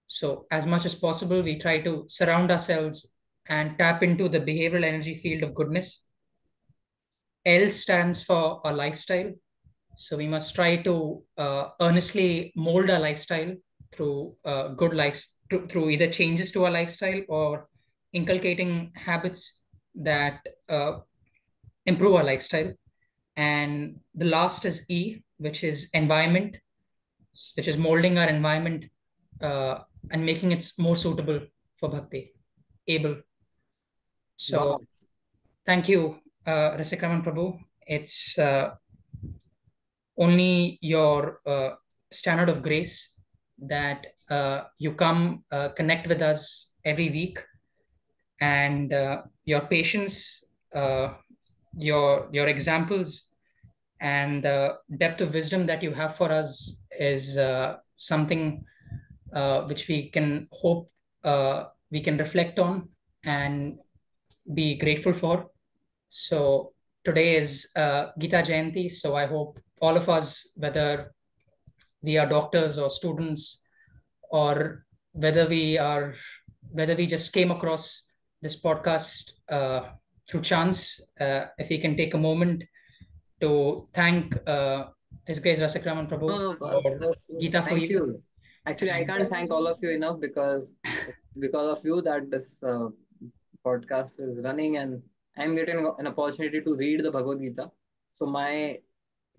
So, as much as possible, we try to surround ourselves and tap into the behavioral energy field of goodness. L stands for our lifestyle. So, we must try to earnestly mold our lifestyle through good life, through either changes to our lifestyle or inculcating habits that improve our lifestyle. And the last is E, which is environment, which is molding our environment and making it more suitable for bhakti. Able. So Wow. thank you, Rasikraman Prabhu. It's only your standard of grace that you come connect with us every week, and your patience, your examples, and the depth of wisdom that you have for us is something which we can hope we can reflect on and be grateful for. So today is Gita Jayanti, so I hope all of us, whether we are doctors or students, or whether we are whether we just came across this podcast through chance, if we can take a moment to thank His Grace Rasikraman Prabhu No, for bus. Gita for Thank you. you. Actually, I And can't thank all of you enough, because of you that this podcast is running, and I'm getting an opportunity to read the Bhagavad Gita. So my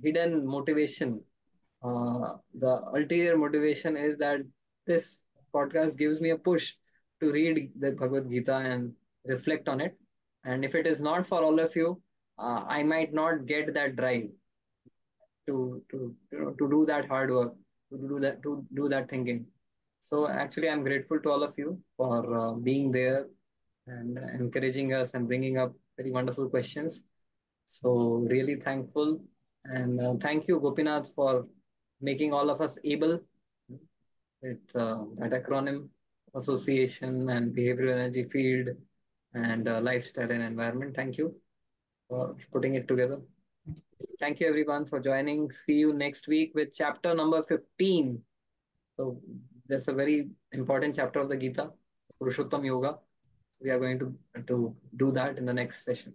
hidden motivation The ulterior motivation is that this podcast gives me a push to read the Bhagavad Gita and reflect on it. And if it is not for all of you, I might not get that drive to do that hard work, to do that thinking. So actually, I'm grateful to all of you for being there and encouraging us and bringing up very wonderful questions. So really thankful, and thank you, Gopinath, for making all of us able with that acronym, association and behavioral energy field and lifestyle and environment. Thank you for putting it together. Thank you everyone for joining. See you next week with chapter number 15. So that's a very important chapter of the Gita, Purushottam Yoga. We are going to do that in the next session.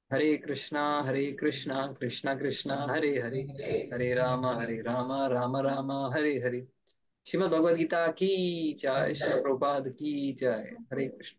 Hare Krishna, Krishna Krishna, Hare Hare, Hare Rama, Rama Rama, Hare Hare. Shrimad Bhagavad Gita ki jai, Shri Prabhupada ki jai. Hare Krishna.